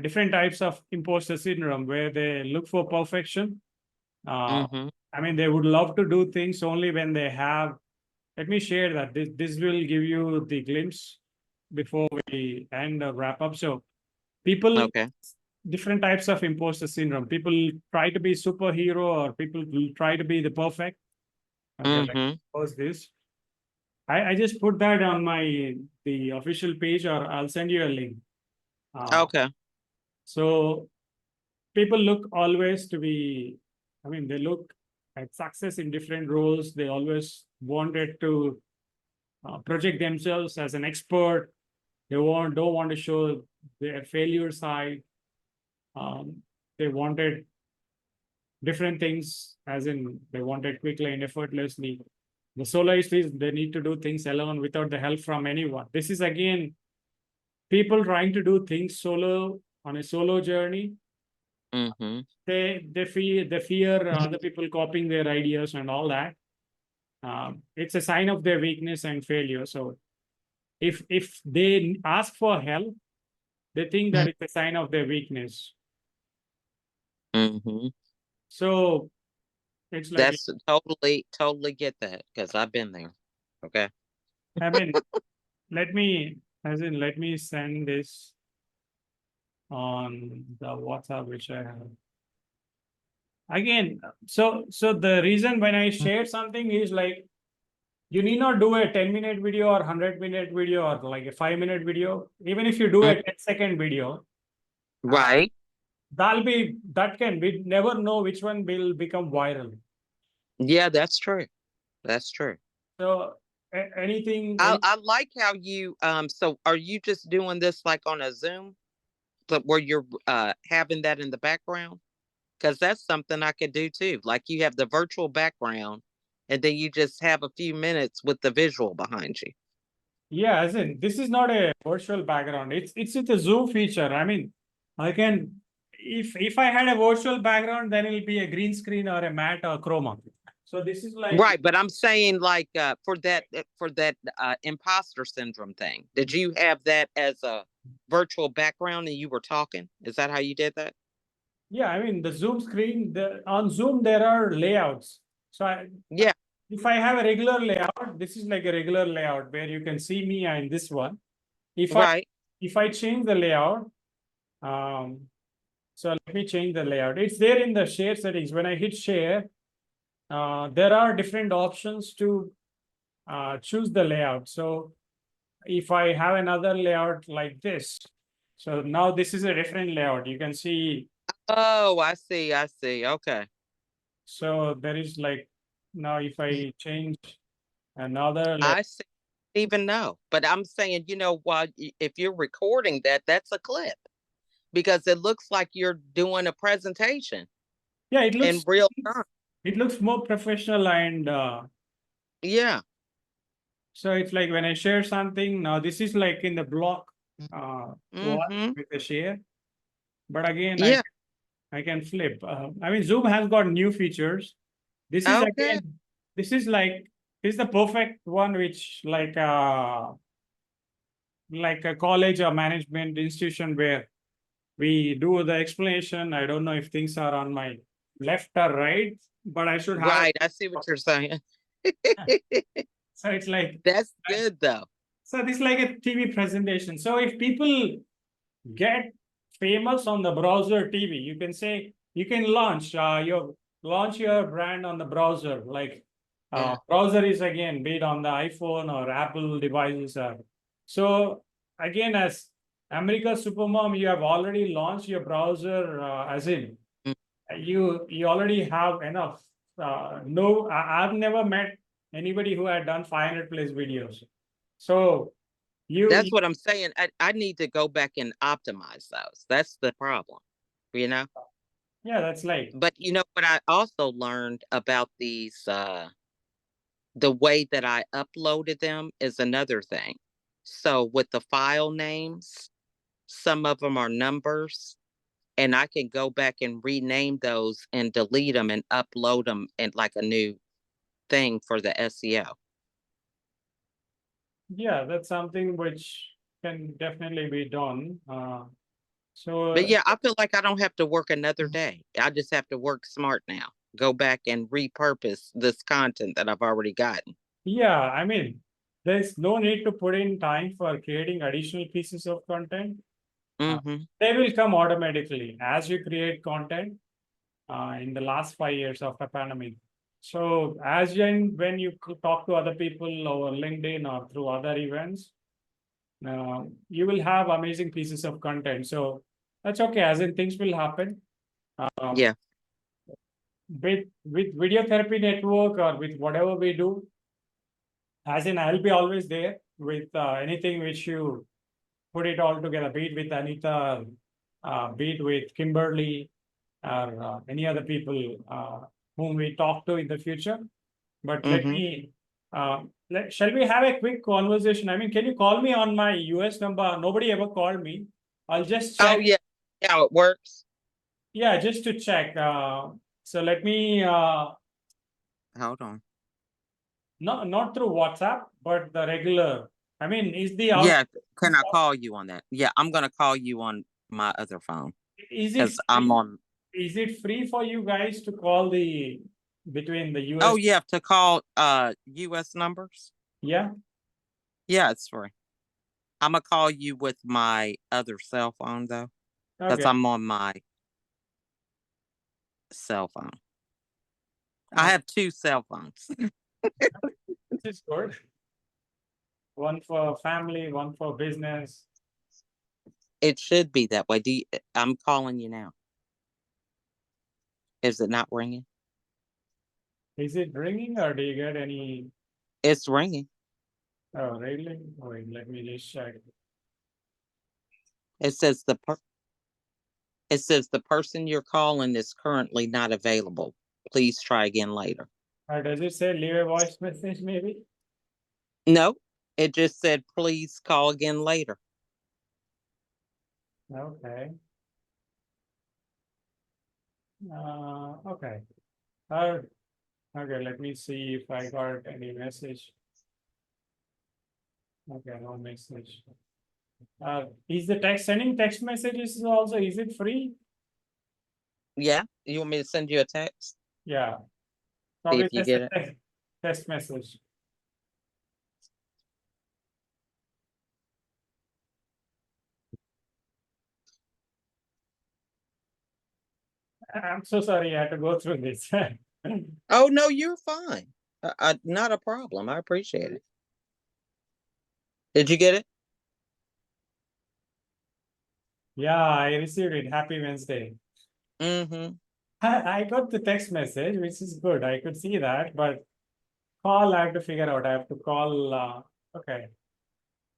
different types of imposter syndrome where they look for perfection. Mm-hmm. I mean, they would love to do things only when they have. Let me share that. This will give you the glimpse before we end or wrap up. So, people, Okay. different types of imposter syndrome. People try to be superhero, or people will try to be the perfect. Okay, like Mm-hmm. suppose this. I just put that on the official page, or I'll send you a link. Okay. So people look always to be, I mean, they look at success in different roles. They always wanted to project themselves as an expert. They don't want to show their failure side. Um, they wanted different things, as in they wanted quickly and effortlessly. The soloist is they need to do things alone without the help from anyone. This is again people trying to do things solo on a solo journey. Mm-hmm. They fear other people copying their ideas and all that. It's a sign of their weakness and failure. So if they ask for help, they think that it's a sign of their weakness. Mm-hmm. So it's like, That's totally get that because I've been there. Okay. I mean, let me, as in, let me send this on the WhatsApp, which I have. Again, so the reason when I share something is like, you need not do a 10-minute video or 100-minute video or like a 5-minute video. Even if you do Mm. a 10-second video, uh, Right. we never know which one will become viral. Yeah, that's true. That's true. So anything, I like how you so are you just doing this like on a Zoom, but where you're having that in the background? Because that's something I could do too. Like you have the virtual background and then you just have a few minutes with the visual behind you. yeah, as in, this is not a virtual background. It's with a Zoom feature. I mean, I can, if I had a virtual background, then it'll be a green screen or a matte or chroma. So this is like, Right, but I'm saying like for that imposter syndrome thing. Did you have that as a virtual background and you were talking? Is that how you did that? yeah, I mean, the Zoom screen, on Zoom there are layouts. So Yeah, if I have a regular layout, this is like a regular layout where you can see me in this one. If I right. if I change the layout, um, so let me change the layout. It's there in the share settings. When I hit share, there are different options to choose the layout. So if I have another layout like this, so now this is a different layout. You can see, Oh, I see. I see. Okay. so there is like, now if I change another layout, I see. Even know. But I'm saying, while if you're recording that, that's a clip because it looks like you're doing a presentation yeah, in real time. it looks more professional, and Yeah. so it's like when I share something, now this is like in the block one Mm-hmm. with the share. But again, Yeah. I can flip. I mean, Zoom has got new features. This is Okay. again, this is like, this is the perfect one, which like a college or management institution where we do the explanation. I don't know if things are on my left or right, but I should have Right. it. I see what you're saying. So it's like, That's good though. so this is like a TV presentation. So if people get famous on the browser TV, you can say, you can launch your brand on the browser. Like Yeah. browser is again be it on the iPhone or Apple devices. So again, as America Supermom, you have already launched your browser, as in Mm. you already have enough. No, I've never met anybody who had done 500 plus videos. So That's you what I'm saying. I need to go back and optimize those. That's the problem, you know? yeah, that's like, But you know what I also learned about these The way that I uploaded them is another thing. So with the file names, some of them are numbers, and I can go back and rename those and delete them and upload them in like a new thing for the SEO. Yeah, that's something which can definitely be done. So But yeah, I feel like I don't have to work another day. I just have to work smart now. Go back and repurpose this content that I've already gotten. yeah, I mean, there's no need to put in time for creating additional pieces of content. Mm-hmm. They will come automatically as you create content in the last 5 years of the pandemic. So as when you talk to other people over LinkedIn or through other events, you will have amazing pieces of content. So that's okay, as in things will happen. Yeah. With video therapy network or with whatever we do, as in I'll be always there with anything which you put it all together, be it with Anita, be it with Kimberly, or any other people whom we talk to in the future. But let Mm-hmm. me, shall we have a quick conversation? I mean, can you call me on my US number? Nobody ever called me. I'll just check. Oh yeah. How it works. Yeah, just to check. So let me, Hold on. not through WhatsApp, but the regular. I mean, is the out, Yeah. Can I call you on that? Yeah, I'm gonna call you on my other phone is it because I'm free? on. Is it free for you guys to call the between the US? Oh yeah, to call US numbers. Yeah. Yeah, it's free. I'm gonna call you with my other cell phone though, because Okay. I'm on my cell phone. I have two cell phones. This is good. One for family, one for business. It should be that way. I'm calling you now. Is it not ringing? Is it ringing or do you get any? It's ringing. Oh, really? Wait, let me just check. It says the person you're calling is currently not available. Please try again later. Or does it say leave a voice message maybe? No, it just said please call again later. Okay. Okay. Okay, let me see if I got any message. Okay, no message. Is the sending text messages also, is it free? Yeah, you want me to send you a text? Yeah. See Probably if you just get a it. text message. I'm so sorry I had to go through this. Oh no, you're fine. Not a problem. I appreciate it. Did you get it? Yeah, I received it. Happy Wednesday. Mm-hmm. I got the text message, which is good. I could see that, but call I have to figure out. I have to call. Okay.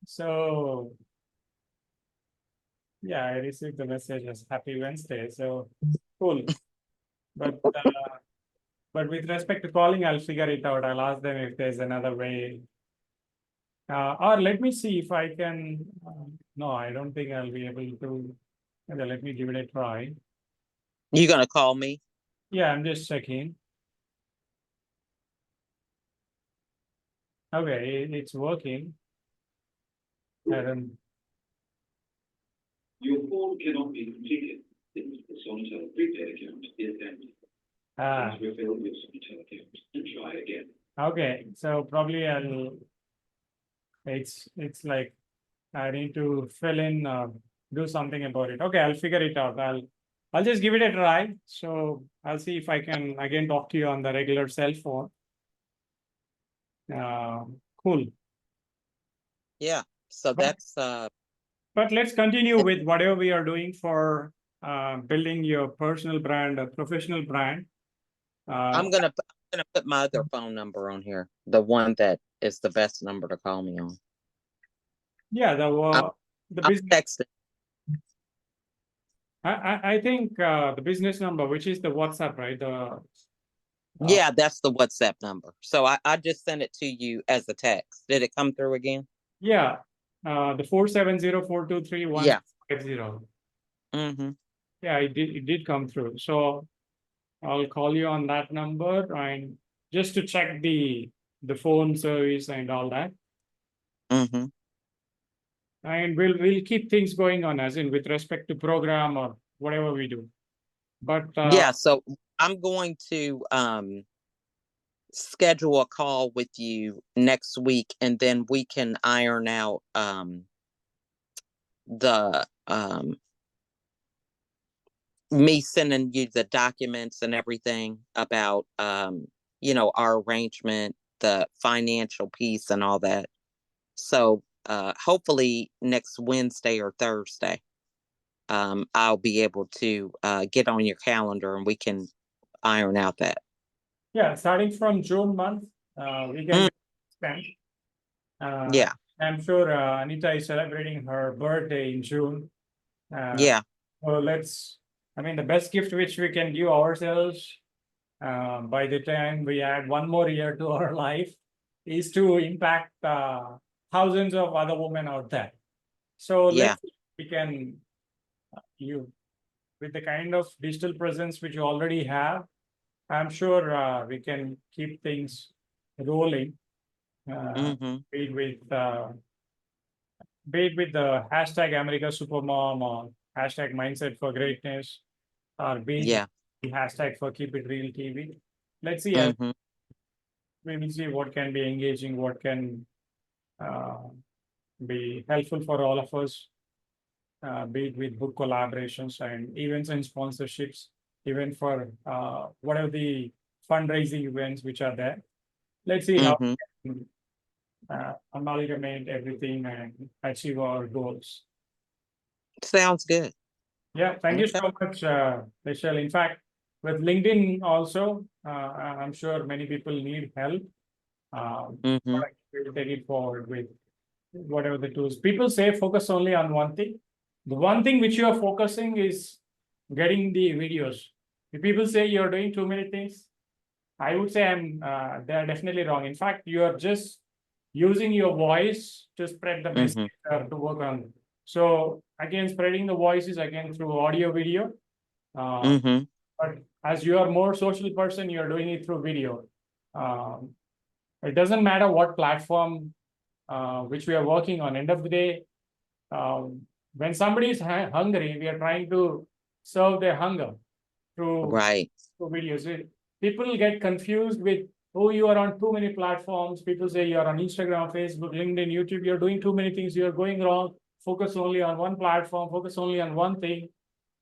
So yeah, I received the message as Happy Wednesday. So cool. But with respect to calling, I'll figure it out. I'll ask them if there's another way. Or let me see if I can. No, I don't think I'll be able to. Okay, let me give it a try. You gonna call me? Yeah, I'm just checking. Okay, it's working. I don't. Your call cannot be completed. The Sonatel prepaid account is empty. Ah, Please refill your Sonatel account and try again. okay. So probably it's like I need to fill in, do something about it. Okay, I'll figure it out. I'll just give it a try. So I'll see if I can again talk to you on the regular cell phone. Cool. Yeah. So that's But let's continue with whatever we are doing for building your personal brand, a professional brand. I'm gonna put my other phone number on here. The one that is the best number to call me on. Yeah, the I'm business. texting. I think the business number, which is the WhatsApp, right? Yeah, that's the WhatsApp number. So I just sent it to you as a text. Did it come through again? Yeah, the 470-423-150. Yeah. Mm-hmm. Yeah, it did come through. So I'll call you on that number and just to check the phone service and all that. Mm-hmm. And we'll keep things going on as in with respect to program or whatever we do. But Yeah, so I'm going to schedule a call with you next week, and then we can iron out the me sending you the documents and everything about our arrangement, the financial piece and all that. So hopefully next Wednesday or Thursday, I'll be able to get on your calendar and we can iron out that. yeah, starting from June month, we can spend. Yeah. I'm sure Anita is celebrating her birthday in June. Yeah. So the best gift which we can give ourselves by the time we add one more year to our life is to impact thousands of other women out there. So Yeah. we can, with the kind of digital presence which you already have, I'm sure we can keep things rolling. Mm-hmm. Be it with the hashtag America Supermom or hashtag Mindset for Greatness, or be it Yeah. the hashtag for Keep It Real TV. Let's see. Mm-hmm. We will see what can be engaging, what can be helpful for all of us, be it with book collaborations and events and sponsorships, even for whatever the fundraising events which are there. Let's see how Mm-hmm. we can amalgamate everything and achieve our goals. Sounds good. Yeah, thank you Okay. so much, LaChelle. In fact, with LinkedIn also, I'm sure many people need help. Mm-hmm. We'll take it forward with whatever the tools. People say focus only on one thing. The one thing which you are focusing is getting the videos. If people say you're doing too many things, I would say they're definitely wrong. In fact, you are just using your voice to spread the message or to work on. So again, spreading the voice is again through audio, video. Mm-hmm. But as you are more social person, you're doing it through video. It doesn't matter what platform which we are working on. End of the day, when somebody is hungry, we are trying to serve their hunger through Right. videos. People get confused with, oh, you are on too many platforms. People say you are on Instagram, Facebook, LinkedIn, YouTube. You're doing too many things. You're going wrong. Focus only on one platform. Focus only on one thing.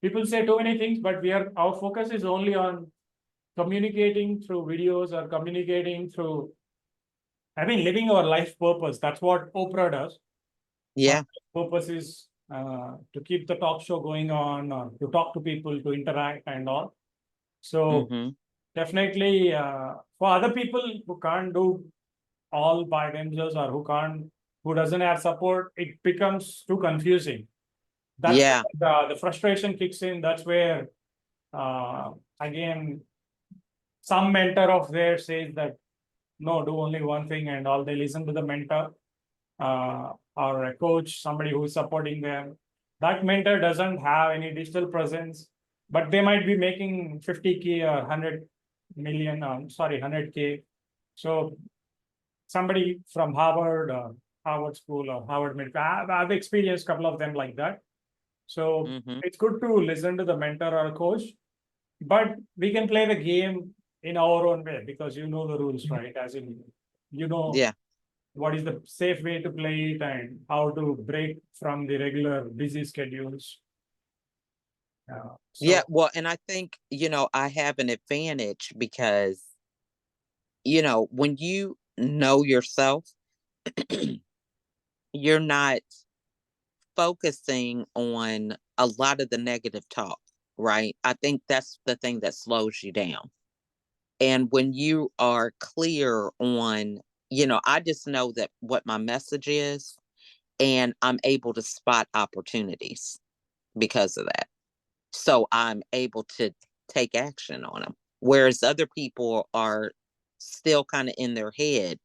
People say too many things, but our focus is only on communicating through videos or communicating through, living our life purpose. That's what Oprah does. Yeah. Purpose is to keep the talk show going on, or to talk to people, to interact and all. So Mm-hmm. definitely for other people who can't do all by themselves or who doesn't have support, it becomes too confusing. That's where the frustration kicks in. That's where again, some mentor of theirs says that no, do only one thing and all. They listen to the mentor or a coach, somebody who's supporting them. That mentor doesn't have any digital presence, but they might be making 50K or 100 million, 100K. So somebody from Harvard or Harvard School or Harvard Medical, I've experienced a couple of them like that. So it's good to listen to the mentor or coach, but we can play the game in our own way because you know the rules, right? As in, what is the safe way to play it and how to break from the regular busy schedules. Well, and I think, I have an advantage because, when you know yourself, you're not focusing on a lot of the negative talk, right? I think that's the thing that slows you down. And when you are clear on, I just know that what my message is, and I'm able to spot opportunities because of that. So I'm able to take action on them, whereas other people are still kind of in their head,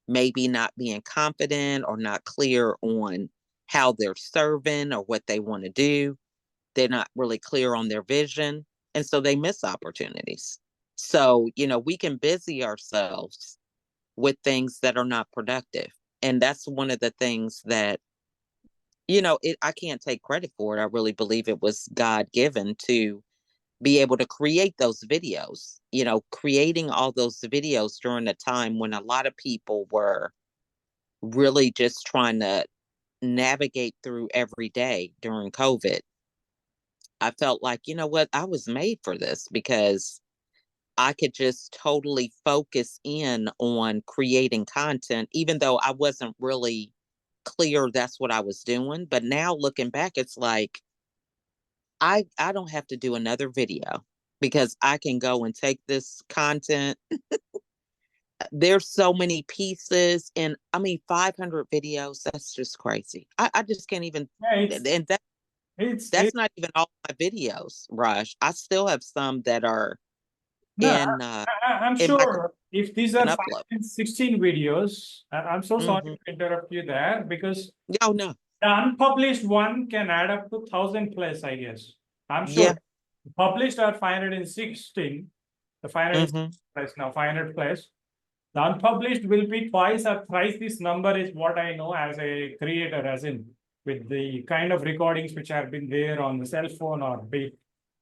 maybe not being confident or not clear on how they're serving or what they want to do. They're not really clear on their vision. And so they miss opportunities. So, we can busy ourselves with things that are not productive. And that's one of the things that, I can't take credit for it. I really believe it was God given to be able to create those videos, creating all those videos during a time when a lot of people were really just trying to navigate through every day during COVID. I felt like, you know what, I was made for this because I could just totally focus in on creating content, even though I wasn't really clear that's what I was doing. But now looking back, it's like, I don't have to do another video because I can go and take this content. There's so many pieces, and 500 videos. That's just crazy. I just can't even. Yeah, And that's not even all my videos, Raj. I still have some that are no, in I'm in my sure if these are upload. 516 videos, I'm so sorry Mhm. to interrupt you there because Oh no, the unpublished one can add up to 1,000 plus, I guess. I'm yeah. sure. Published are 516, the 500 hmm plus now, 500 plus. The unpublished will be twice or thrice this number is what I know as a creator, as in with the kind of recordings which have been there on the cell phone or be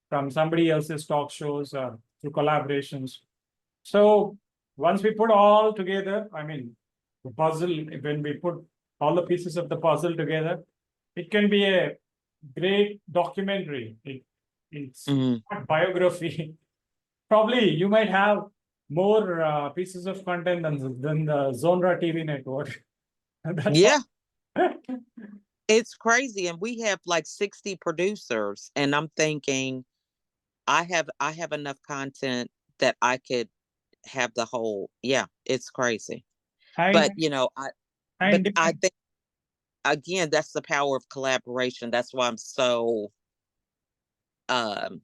from somebody else's talk shows or through collaborations. So once we put all together, the puzzle, when we put all the pieces of the puzzle together, it can be a great documentary. It's hmm not biography. Probably you might have more pieces of content than the Zonra TV network. That's Yeah, all. it's crazy, and we have like 60 producers, and I'm thinking I have enough content that I could have the whole. Yeah, it's crazy. And But you know, I but and I think again that's the power of collaboration. That's why I'm so um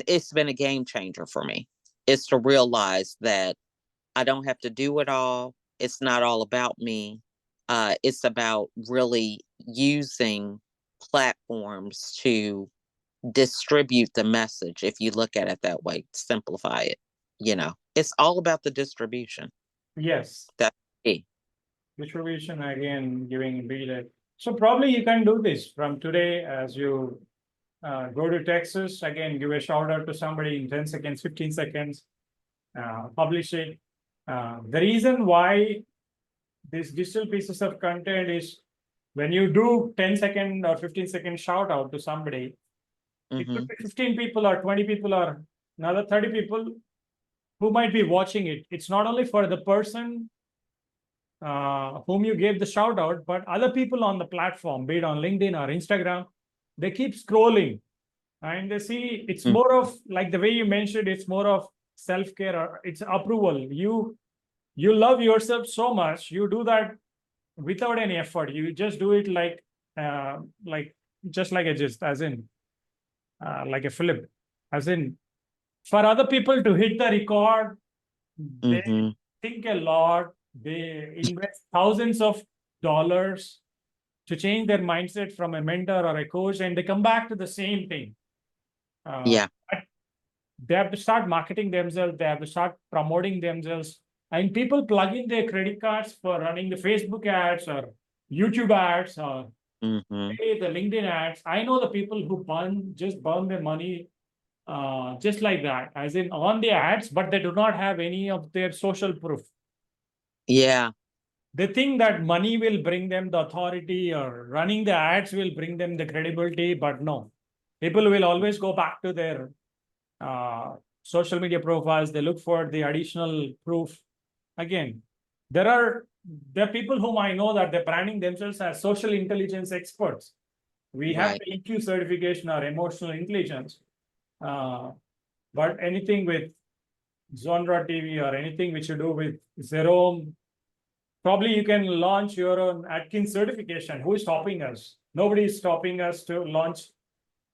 it's been a game changer for me. It's to realize that I don't have to do it all. It's not all about me. It's about really using platforms to distribute the message. If you look at it that way, simplify it. It's all about the distribution. yes, That's key. distribution again giving reader. So probably you can do this from today as you go to Texas again. Give a shout out to somebody in 10 seconds, 15 seconds. Publish it. The reason why these digital pieces of content is when you do 10-second or 15-second shout out to somebody, it hmm could be 15 people or 20 people or another 30 people who might be watching it. It's not only for the person whom you gave the shout out, but other people on the platform, be it on LinkedIn or Instagram, they keep scrolling and they see it's more of like the way you mentioned, it's more of self-care or it's approval. You love yourself so much, you do that without any effort. You just do it like just like a gist, as in like a flip, as in for other people to hit the record, they hmm think a lot, they invest thousands of dollars to change their mindset from a mentor or a coach, and they come back to the same thing. Yeah. But they have to start marketing themselves, they have to start promoting themselves. And people plug in their credit cards for running the Facebook ads or YouTube ads or hmm the LinkedIn ads. I know the people who just burn their money just like that, as in on the ads, but they do not have any of their social proof. Yeah. They think that money will bring them the authority or running the ads will bring them the credibility, but no. People will always go back to their social media profiles. They look for the additional proof. Again, there are people whom I know that they're branding themselves as social intelligence experts. We have Right. the EQ certification or emotional intelligence, but anything with Genre TV or anything which you do with Zero, probably you can launch your own Adkins certification. Who is stopping us? Nobody is stopping us to launch.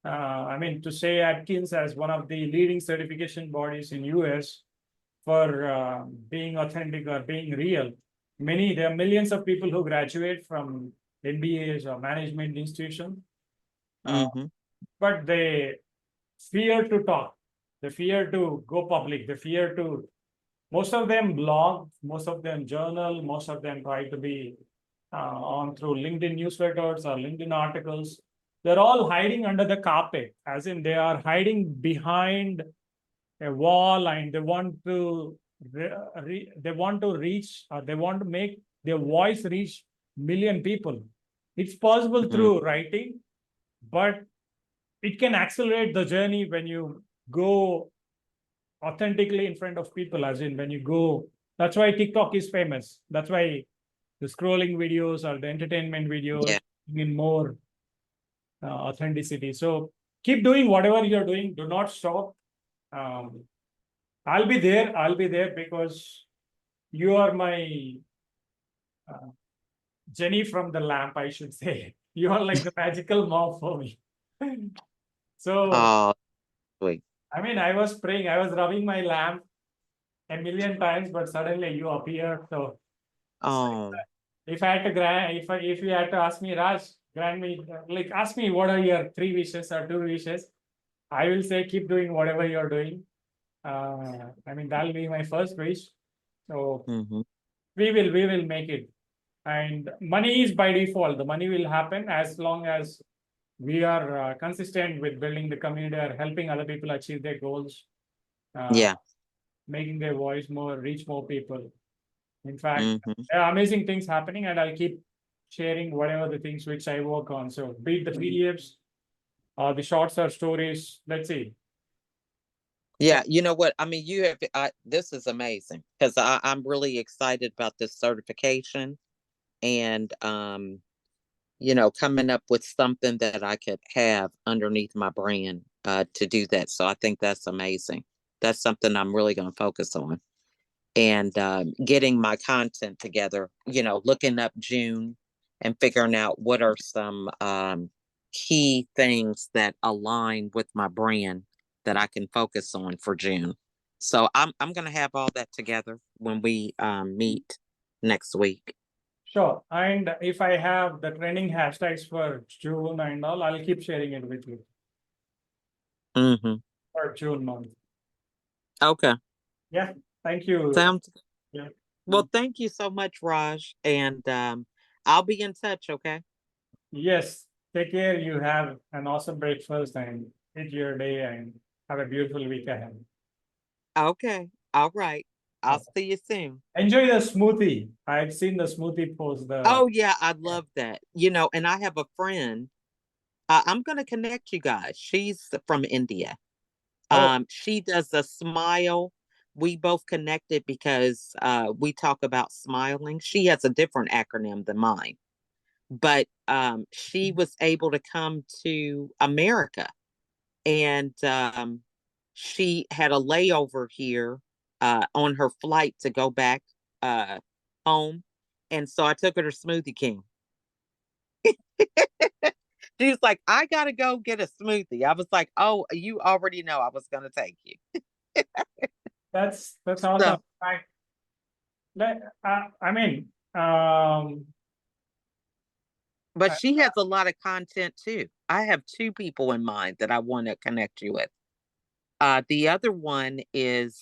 To say Adkins as one of the leading certification bodies in US, for being authentic or being real. There are millions of people who graduate from MBAs or management institutions, but they fear to talk. They fear to go public. They fear to, most of them blog, most of them journal, most of them try to be on through LinkedIn newsletters or LinkedIn articles. They're all hiding under the carpet, as in they are hiding behind a wall, and they want to reach, or they want to make their voice reach million people. It's possible through writing, but it can accelerate the journey when you go authentically in front of people, as in when you go. That's why TikTok is famous. That's why the scrolling videos or the entertainment videos in more authenticity. So keep doing whatever you're doing. Do not stop. I'll be there. I'll be there because you are my Jenny from the lamp, I should say. You are like the magical mom for me. So, Oh, sweet. I mean, I was praying, I was rubbing my lamp a million times, but suddenly you appeared. So, Oh, if I had to grant, if you had to ask me, Raj, grant me, like, ask me what are your 3 wishes or 2 wishes, I will say keep doing whatever you're doing. I mean, that'll be my first wish. So we will make it. And money is by default. The money will happen as long as we are consistent with building the community or helping other people achieve their goals. Making their voice reach more people. In fact, there are amazing things happening, and I'll keep sharing whatever the things which I work on. So be it the PDFs or the shorts or stories. Let's see. Yeah, you know what? I mean, this is amazing because I'm really excited about this certification and, coming up with something that I could have underneath my brand to do that. So I think that's amazing. That's something I'm really going to focus on. And getting my content together, looking up June and figuring out what are some key things that align with my brand that I can focus on for June. So I'm going to have all that together when we meet next week. Sure. And if I have the trending hashtags for June and all, I'll keep sharing it with you. For June month. Okay. Yeah. Thank you. Sounds good. Yeah. Well, thank you so much, Raj. And I'll be in touch, okay? Yes. Take care. You have an awesome breakfast and eat your day and have a beautiful week ahead. Okay. All right. I'll see you soon. Enjoy the smoothie. I've seen the smoothie post. Oh, yeah. I love that. And I have a friend. I'm going to connect you guys. She's from India. She does a smile. We both connected because we talk about smiling. She has a different acronym than mine. But she was able to come to America. And she had a layover here on her flight to go back home. And so I took her to Smoothie King. She was like, I got to go get a smoothie. I was like, oh, you already know I was going to take you. That's awesome. So, I mean, but she has a lot of content too. I have 2 people in mind that I want to connect you with. The other one is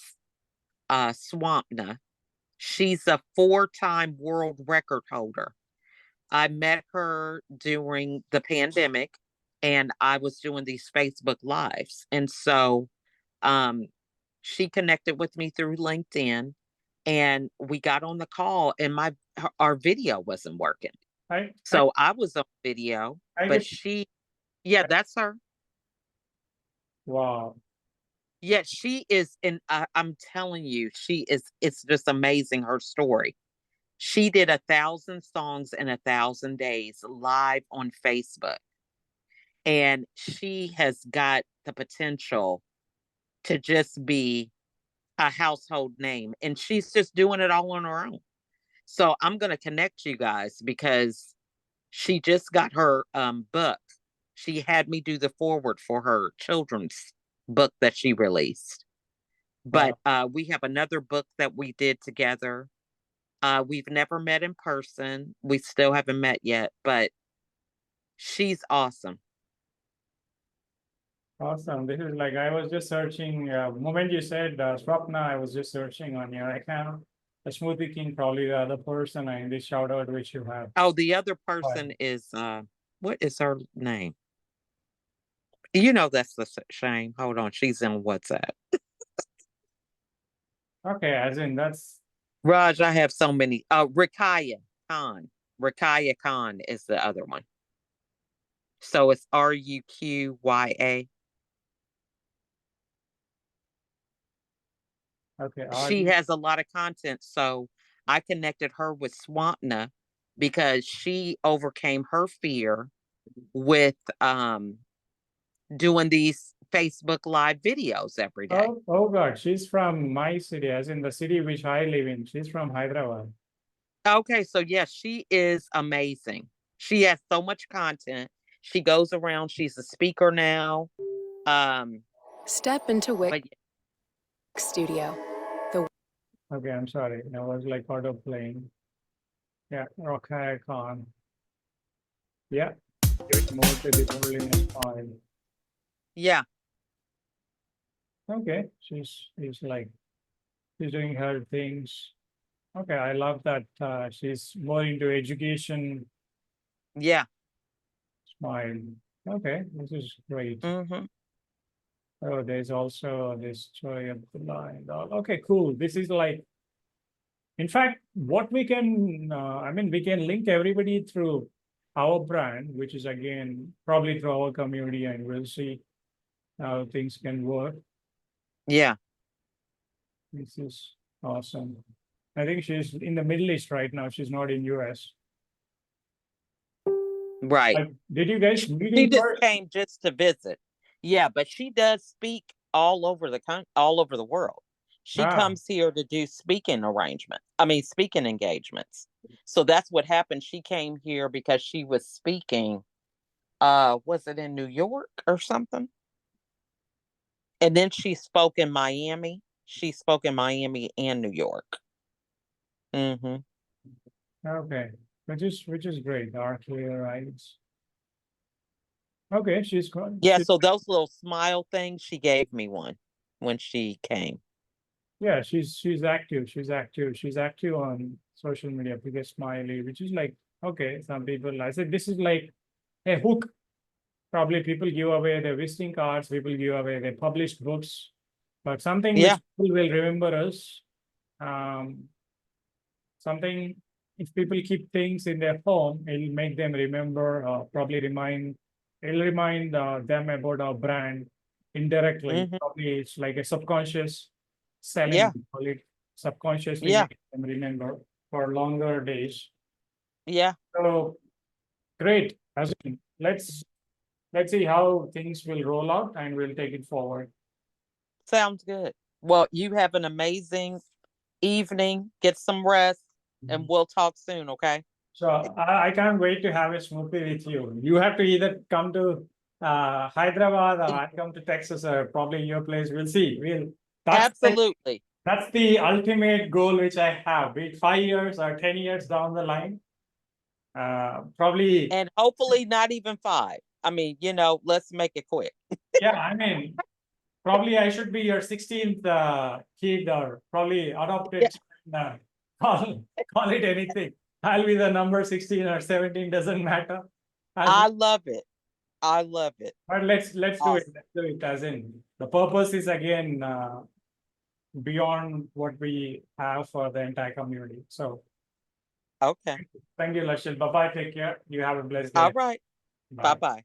Swampna. She's a 4-time world record holder. I met her during the pandemic and I was doing these Facebook Lives. And so she connected with me through LinkedIn and we got on the call and our video wasn't working. So I was on video, but that's her. Wow. Yeah, she is, and I'm telling you, it's just amazing, her story. She did 1,000 songs in 1,000 days live on Facebook. And she has got the potential to just be a household name. And she's just doing it all on her own. So I'm going to connect you guys because she just got her book. She had me do the foreword for her children's book that she released. But we have another book that we did together. We've never met in person. We still haven't met yet, but she's awesome. Awesome. This is like, I was just searching, moment you said Swapna, I was just searching on your account. The Smoothie King, probably the other person in this shout out which you have. Oh, the other person is, what is her name? You know, that's the shame. Hold on. She's in WhatsApp. Okay, as in that's. Raj, I have so many. Rakaya Khan. Rakaya Khan is the other one. So it's Ruqya. Okay. She has a lot of content. So I connected her with Swapna because she overcame her fear with doing these Facebook Live videos every day. Oh God, she's from my city, as in the city which I live in. She's from Hyderabad. Okay, so yes, she is amazing. She has so much content. She goes around, she's a speaker now. Step into Wix But Studio. Okay, I'm sorry. I was like out of playing. Yeah, okay, Khan. Yeah, give more to the holiness file. yeah, Okay, she's like, she's doing her things. Okay, I love that she's more into education. yeah. Smile. Okay, this is great. Mm-hmm. Oh, there's also this joy of the line. Okay, cool. This is like, in fact, what we can, I mean, we can link everybody through our brand, which is again, probably through our community, and we'll see how things can work. Yeah. This is awesome. I think she's in the Middle East right now. She's not in US. Right. Did you guys meet She in just person? came just to visit. Yeah, but she does speak all over the world. She comes here to do speaking engagements. So that's what happened. She came here because she was speaking. Was it in New York or something? And then she spoke in Miami. She spoke in Miami and New York. Mm-hmm. Okay, which is great. Our clear eyes. Okay, she's good. Yeah, so those little smile things, she gave me one when she came. Yeah, she's active. She's active. She's active on social media. Biggest smiley, which is like, okay, some people, I said this is like a hook. Probably people give away their visiting cards, people give away their published books, but something which people will remember us. Something, if people keep things in their home, it'll make them remember, it'll remind them about our brand indirectly. Probably it's like a subconscious selling, call it subconsciously make them remember for longer days. Yeah. So great. Let's see how things will roll out and we'll take it forward. Sounds good. Well, you have an amazing evening. Get some rest and we'll talk soon, okay? So I can't wait to have a smoothie with you. You have to either come to Hyderabad or I come to Texas or probably your place. We'll see. Absolutely. That's the ultimate goal which I have, be it 5 years or 10 years down the line. Probably. And hopefully not even 5. I mean, let's make it quick. Yeah, I mean, probably I should be your 16th kid or probably adopted. Yeah. Call it anything. I'll be the number 16 or 17, doesn't matter. I love it. I love it. But let's do it. Let's do it, as in the purpose is again beyond what we have for the entire community. So okay. Thank you, LaChelle. Bye-bye. Take care. You have a blessed day. All right. Bye-bye.